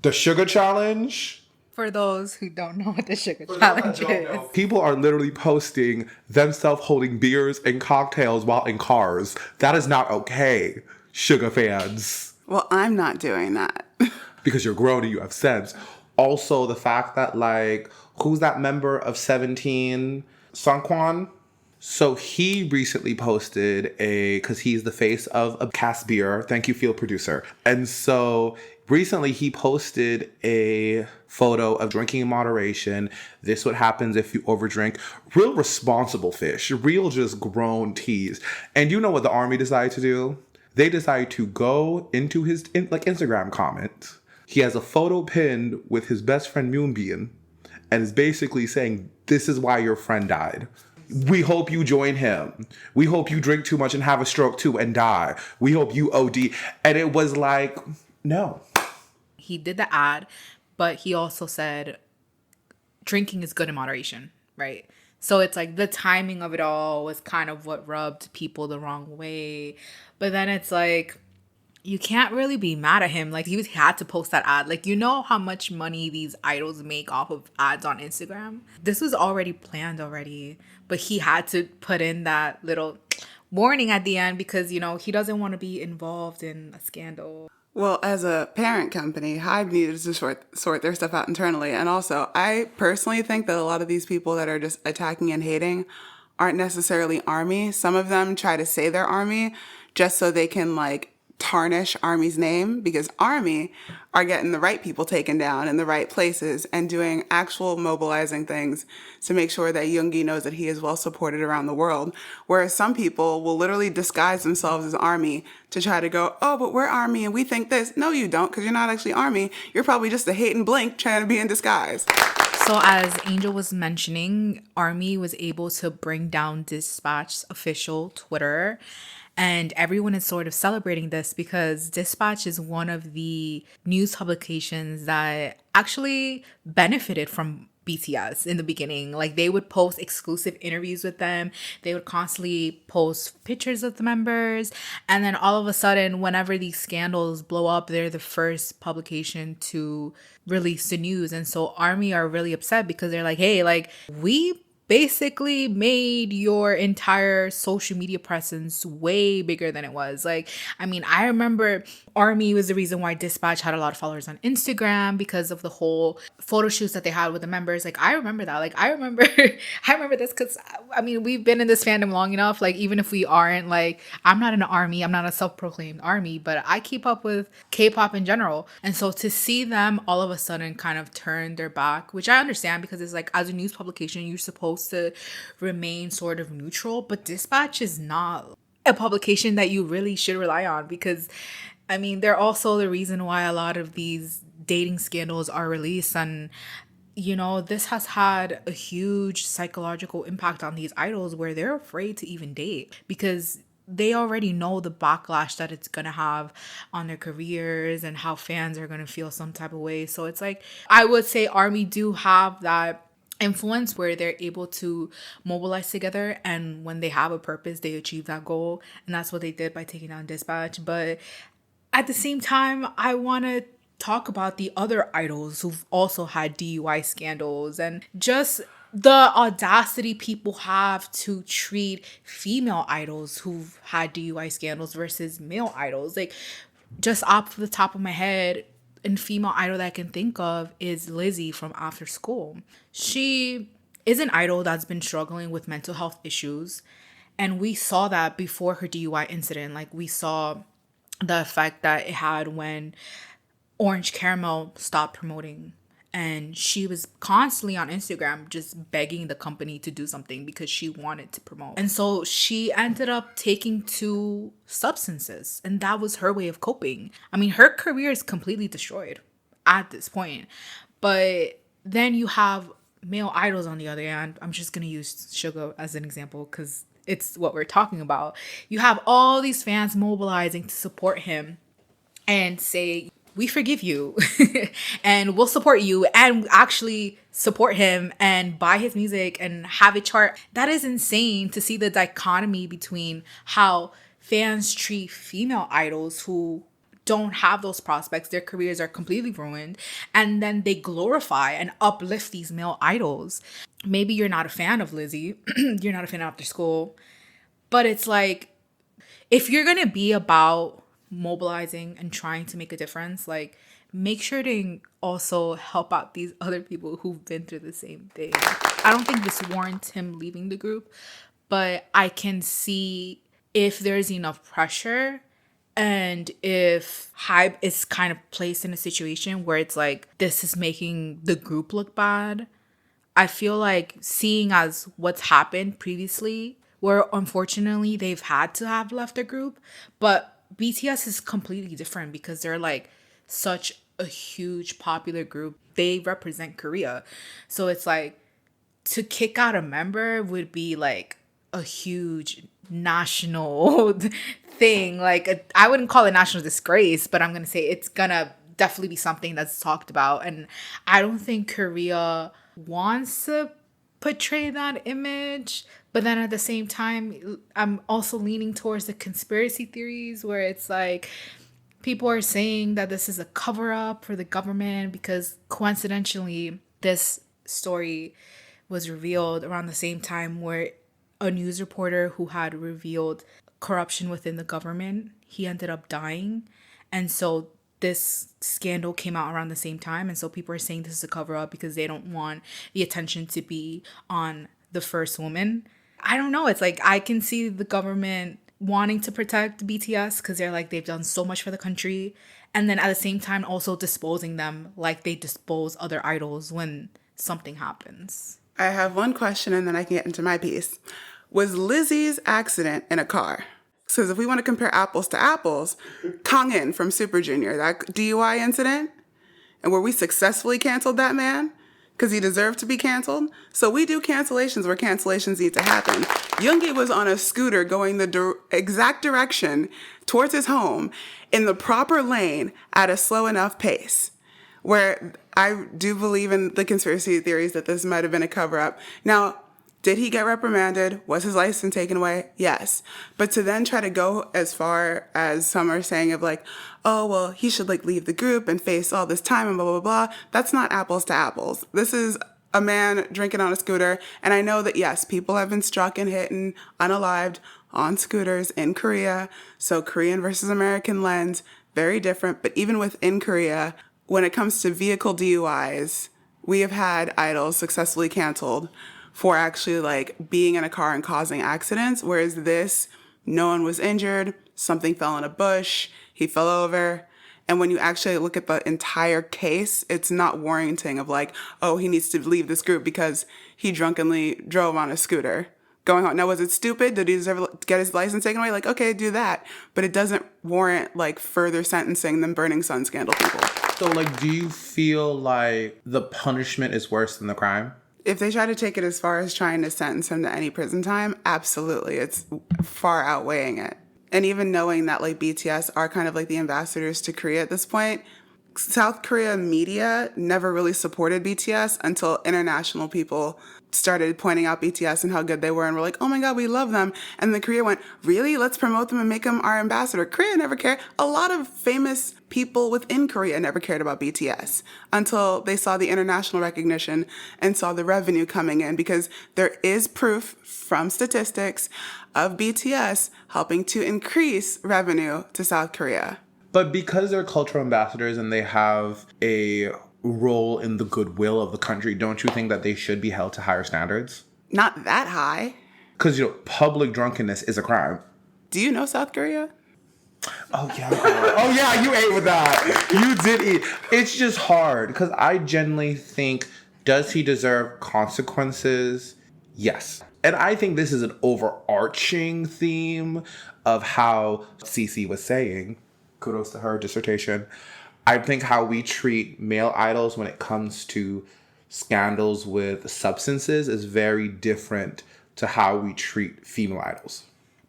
the Suga challenge. For those who don't know what the Sugar Challenge is. People are literally posting themselves holding beers and cocktails while in cars. That is not okay, Suga fans. Well, I'm not doing that. Because you're grown and you have sense. Also, the fact that, like, who's that member of 17? Sungkwan? So he recently posted because he's the face of a cast beer. Thank you, field producer. And so recently he posted a photo of drinking in moderation. This what happens if you overdrink. Real responsible fish. Real just grown teas. And you know what the army decided to do? They decided to go into his Instagram comment. He has a photo pinned with his best friend Moonbeam and is basically saying, this is why your friend died. We hope you join him. We hope you drink too much and have a stroke too and die. We hope you OD. And it was like, no. He did the ad, but he also said drinking is good in moderation, right? So it's like the timing of it all was kind of what rubbed people the wrong way. But then it's like, you can't really be mad at him. Like, he had to post that ad. Like, you know how much money these idols make off of ads on Instagram? This was already planned already. But he had to put in that little warning at the end because, you know, he doesn't want to be involved in a scandal. Well, as a parent company, Hive needed to sort their stuff out internally. And also, I personally think that a lot of these people that are just attacking and hating aren't necessarily army. Some of them try to say they're army just so they can, like, tarnish Army's name, because Army are getting the right people taken down in the right places and doing actual mobilizing things to make sure that Yoongi knows that he is well supported around the world. Whereas some people will literally disguise themselves as Army to try to go, oh, but we're Army and we think this. No, you don't, because you're not actually Army. You're probably just a hate and blink trying to be in disguise. So as Angel was mentioning, Army was able to bring down Dispatch's official Twitter. And everyone is sort of celebrating this because Dispatch is one of the news publications that actually benefited from BTS in the beginning. Like, they would post exclusive interviews with them. They would constantly post pictures of the members. And then all of a sudden, whenever these scandals blow up, they're the first publication to release the news. And so ARMY are really upset because they're like, hey, like, we basically made your entire social media presence way bigger than it was. Like, I mean, I remember ARMY was the reason why Dispatch had a lot of followers on Instagram because of the whole photo shoots that they had with the members. Like, I remember that. Like, I remember this because, I mean, we've been in this fandom long enough. Like, even if we aren't, like, I'm not an ARMY, I'm not a self-proclaimed ARMY, but I keep up with K-pop in general. And so to see them all of a sudden kind of turn their back, which I understand because it's like, as a news publication, you're supposed to remain sort of neutral, but Dispatch is not a publication that you really should rely on because, I mean, they're also the reason why a lot of these dating scandals are released. And, you know, this has had a huge psychological impact on these idols where they're afraid to even date because they already know the backlash that it's going to have on their careers and how fans are going to feel some type of way. So it's like, I would say ARMY do have that influence where they're able to mobilize together, and when they have a purpose they achieve that goal, and that's what they did by taking down Dispatch. But at the same time, I want to talk about the other idols who've also had DUI scandals and just the audacity people have to treat female idols who've had DUI scandals versus male idols. Like, just off the top of my head, and female idol that I can think of is Lizzie from After School. She is an idol that's been struggling with mental health issues. And we saw that before her DUI incident. Like, we saw the effect that it had when Orange Caramel stopped promoting. And she was constantly on Instagram just begging the company to do something because she wanted to promote. And so she ended up taking to substances. And that was her way of coping. I mean, her career is completely destroyed at this point. But then you have male idols on the other hand. I'm just going to use Suga as an example because it's what we're talking about. You have all these fans mobilizing to support him and say, we forgive you and we'll support you, and actually support him and buy his music and have it chart. That is insane to see the dichotomy between how fans treat female idols who don't have those prospects. Their careers are completely ruined. And then they glorify and uplift these male idols. Maybe you're not a fan of Lizzie. You're not a fan of After School. But it's like, if you're going to be about mobilizing and trying to make a difference, like, make sure to also help out these other people who've been through the same thing. I don't think this warrants him leaving the group, but I can see if there's enough pressure and if Hype is kind of placed in a situation where it's like, this is making the group look bad. I feel like, seeing as what's happened previously, where unfortunately they've had to have left the group, but BTS is completely different because they're like such a huge popular group. They represent Korea. So it's like, to kick out a member would be like a huge national thing. Like, I wouldn't call it national disgrace, but I'm going to say it's going to definitely be something that's talked about. And I don't think Korea wants to portray that image. But then at the same time, I'm also leaning towards the conspiracy theories where it's like, people are saying that this is a cover-up for the government because coincidentally, this story was revealed around the same time where a news reporter who had revealed corruption within the government, he ended up dying. And so this scandal came out around the same time. And so people are saying this is a cover-up because they don't want the attention to be on the first woman. I don't know. It's like, I can see the government wanting to protect BTS because they're like, they've done so much for the country. And then at the same time, also disposing them like they dispose other idols when something happens. I have one question and then I can get into my piece. Was Lizzie's accident in a car? Because if we want to compare apples to apples, Kangin from Super Junior, that DUI incident, and where we successfully canceled that man because he deserved to be canceled. So we do cancellations where cancellations need to happen. Yoongi was on a scooter going the exact direction towards his home in the proper lane at a slow enough pace, where I do believe in the conspiracy theories that this might have been a cover-up. Now, did he get reprimanded? Was his license taken away? Yes. But to then try to go as far as some are saying of like, oh, well, he should like leave the group and face all this time and blah, blah, blah. That's not apples to apples. This is a man drinking on a scooter. And I know that, yes, people have been struck and hit and unalived on scooters in Korea. So Korean versus American lens, very different. But even within Korea, when it comes to vehicle DUIs, we have had idols successfully canceled for actually like being in a car and causing accidents. Whereas this, no one was injured. Something fell in a bush. He fell over. And when you actually look at the entire case, it's not warranting of like, oh, he needs to leave this group because he drunkenly drove on a scooter going home. Now, was it stupid? Did he deserve to get his license taken away? Like, okay, do that. But it doesn't warrant like further sentencing than Burning Sun scandal people. So like, do you feel like the punishment is worse than the crime? If they try to take it as far as trying to sentence him to any prison time, absolutely. It's far outweighing it. And even knowing that like BTS are kind of like the ambassadors to Korea at this point, South Korea media never really supported BTS until international people started pointing out BTS and how good they were and were like, oh my God, we love them. And then Korea went, really? Let's promote them and make them our ambassador. Korea never cared. A lot of famous people within Korea never cared about BTS until they saw the international recognition and saw the revenue coming in, because there is proof from statistics of BTS helping to increase revenue to South Korea. But because they're cultural ambassadors and they have a role in the goodwill of the country, don't you think that they should be held to higher standards? Not that high. Because, public drunkenness is a crime. Do you know South Korea? Oh yeah, girl. Oh yeah, you ate with that. You did eat. It's just hard because I genuinely think, does he deserve consequences? Yes. And I think this is an overarching theme of how Cece was saying, kudos to her dissertation. I think how we treat male idols when it comes to scandals with substances is very different to how we treat female idols.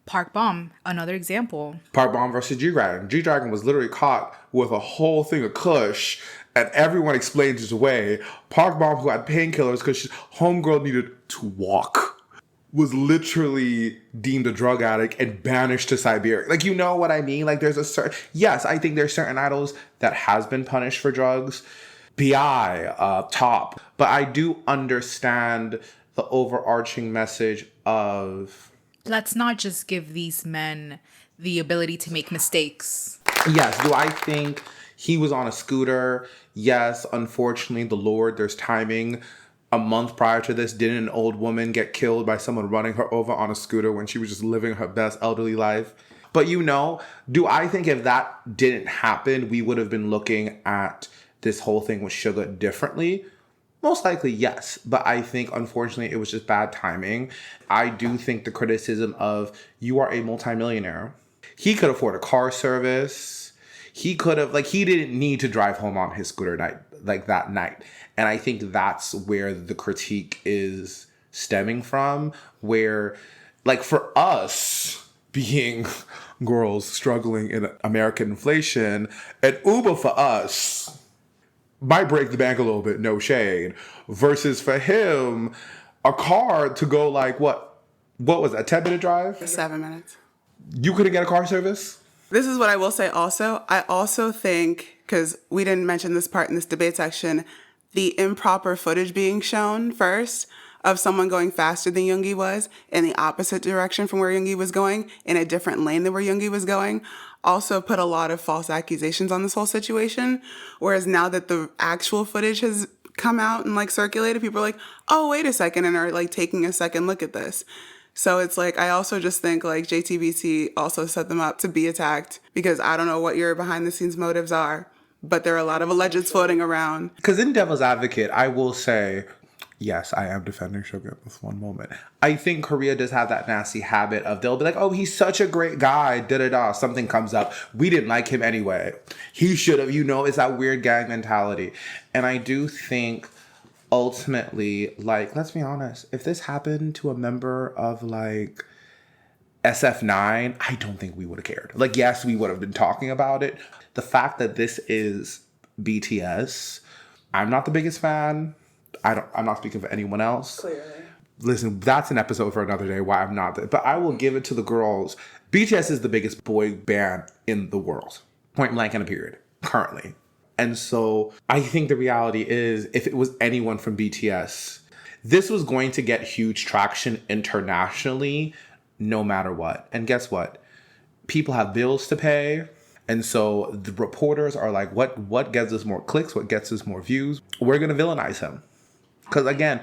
Park Bomb, another example. Park Bomb versus G-Dragon. G-Dragon was literally caught with a whole thing of kush, and everyone explained his way. Park Bomb, who had painkillers because homegirl needed to walk, was literally deemed a drug addict and banished to Siberia. Like, you know what I mean? Like, there's a certain... Yes, I think there's certain idols that has been punished for drugs. B.I., Top. But I do understand the overarching message of... Let's not just give these men the ability to make mistakes. Yes. Do I think he was on a scooter? Yes. Unfortunately, the Lord, there's timing. A month prior to this, didn't an old woman get killed by someone running her over on a scooter when she was just living her best elderly life? But do I think if that didn't happen, we would have been looking at this whole thing with Suga differently? Most likely, yes. But I think, unfortunately, it was just bad timing. I do think the criticism of, you are a multimillionaire. He could afford a car service. He could have, he didn't need to drive home on his scooter that night. And I think that's where the critique is stemming from. Where, for us, being girls struggling in American inflation, an Uber for us might break the bank a little bit, no shade. Versus for him, a car to go what was it, a 10-minute drive? 7 minutes. You couldn't get a car service? This is what I will say also. I also think, because we didn't mention this part in this debate section, the improper footage being shown first of someone going faster than Yoongi was in the opposite direction from where Yoongi was going, in a different lane than where Yoongi was going, also put a lot of false accusations on this whole situation. Whereas now that the actual footage has come out and circulated, people are like, oh, wait a second, and are taking a second look at this. So it's I also just think JTBC also set them up to be attacked, because I don't know what your behind the scenes motives are, but there are a lot of allegeds floating around. Because in Devil's Advocate, I will say, yes, I am defending Suga in this one moment. I think Korea does have that nasty habit of, they'll be like, oh, he's such a great guy, da-da-da. Something comes up. We didn't like him anyway. He should have, it's that weird gang mentality. And I do think, ultimately, let's be honest, if this happened to a member of, SF9, I don't think we would have cared. Yes, we would have been talking about it. The fact that this is BTS, I'm not the biggest fan. I'm not speaking for anyone else. Clearly. Listen, that's an episode for another day why I'm not. But I will give it to the girls. BTS is the biggest boy band in the world. Point blank and a period. Currently. And so I think the reality is, if it was anyone from BTS, this was going to get huge traction internationally no matter what. And guess what? People have bills to pay. And so the reporters are like, what gets us more clicks? What gets us more views? We're going to villainize him. Because again,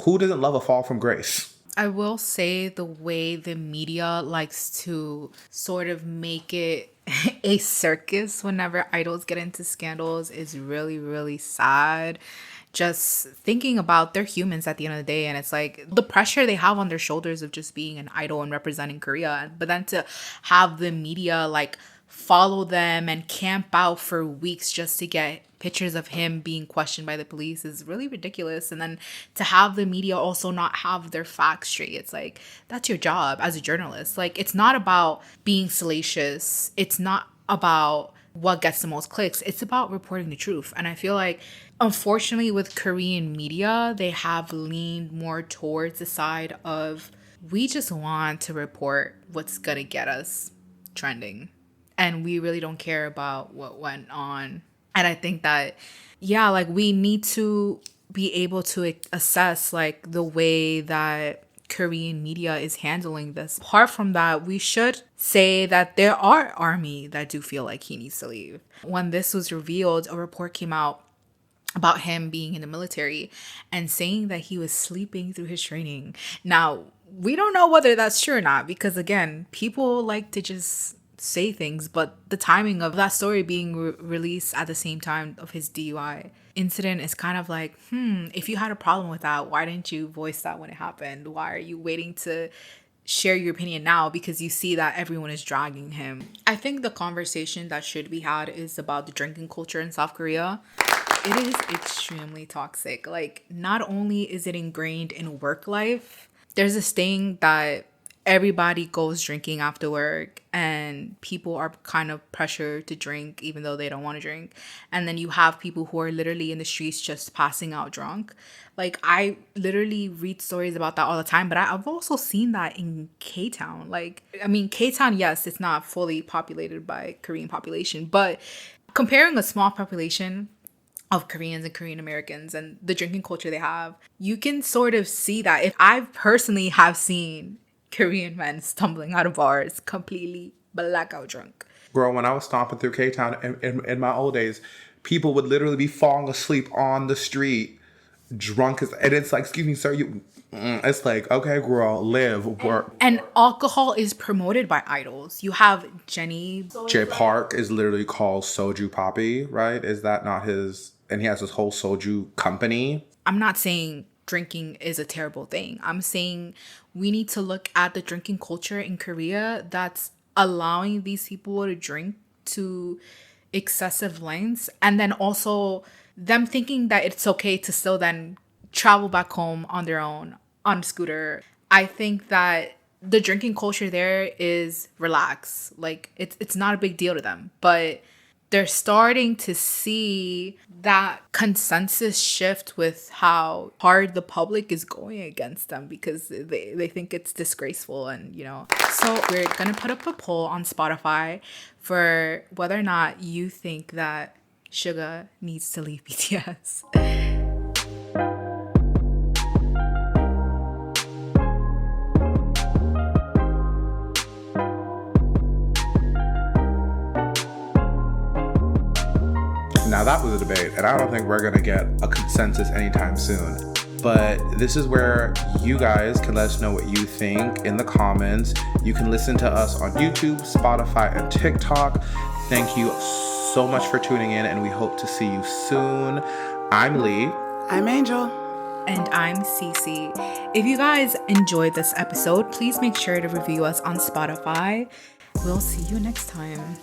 who doesn't love a fall from grace? I will say the way the media likes to sort of make it a circus whenever idols get into scandals is really, really sad. Just thinking about, they're humans at the end of the day, and it's the pressure they have on their shoulders of just being an idol and representing Korea, but then to have the media follow them and camp out for weeks just to get pictures of him being questioned by the police is really ridiculous. And then to have the media also not have their facts straight, it's that's your job as a journalist. It's not about being salacious. It's not about what gets the most clicks. It's about reporting the truth. And I feel unfortunately, with Korean media, they have leaned more towards the side of, we just want to report what's gonna get us trending, and we really don't care about what went on. And I think that, we need to be able to assess the way that Korean media is handling this. Apart from that, we should say that there are ARMY that do feel like he needs to leave. When this was revealed, a report came out about him being in the military and saying that he was sleeping through his training. Now, we don't know whether that's true or not, because again, people like to just say things, but the timing of that story being released at the same time of his DUI incident is kind of like, if you had a problem with that, why didn't you voice that when it happened? Why are you waiting to share your opinion now because you see that everyone is dragging him? I think the conversation that should be had is about the drinking culture in South Korea. It is extremely toxic. Like, not only is it ingrained in work life, there's this thing that everybody goes drinking after work and people are kind of pressured to drink even though they don't want to drink. And then you have people who are literally in the streets just passing out drunk. Like, I literally read stories about that all the time, but I've also seen that in K-Town. Like, I mean, K-Town, yes, it's not fully populated by Korean population, but comparing a small population of Koreans and Korean Americans and the drinking culture they have, you can sort of see that. If I personally have seen Korean men stumbling out of bars completely blackout drunk. Girl, when I was stomping through K-Town in my old days, people would literally be falling asleep on the street, drunk as, and it's like, excuse me, sir, you. It's like, okay, girl, live, work. And alcohol is promoted by idols. You have Jenny. Jay Park is literally called Soju Poppy, right? Is that not his? And he has this whole soju company. I'm not saying drinking is a terrible thing. I'm saying we need to look at the drinking culture in Korea that's allowing these people to drink to excessive lengths, and then also them thinking that it's okay to still then travel back home on their own on a scooter. I think that the drinking culture there is relax. Like, it's not a big deal to them, but they're starting to see that consensus shift with how hard the public is going against them because they think it's disgraceful. And, you know, so we're going to put up a poll on Spotify for whether or not you think that Suga needs to leave BTS. Now that was a debate, and I don't think we're gonna get a consensus anytime soon. But this is where you guys can let us know what you think in the comments. You can listen to us on YouTube, Spotify, and TikTok. Thank you so much for tuning in, and we hope to see you soon. I'm Lee. I'm Angel. And I'm Cece. If you guys enjoyed this episode, please make sure to review us on Spotify. We'll see you next time.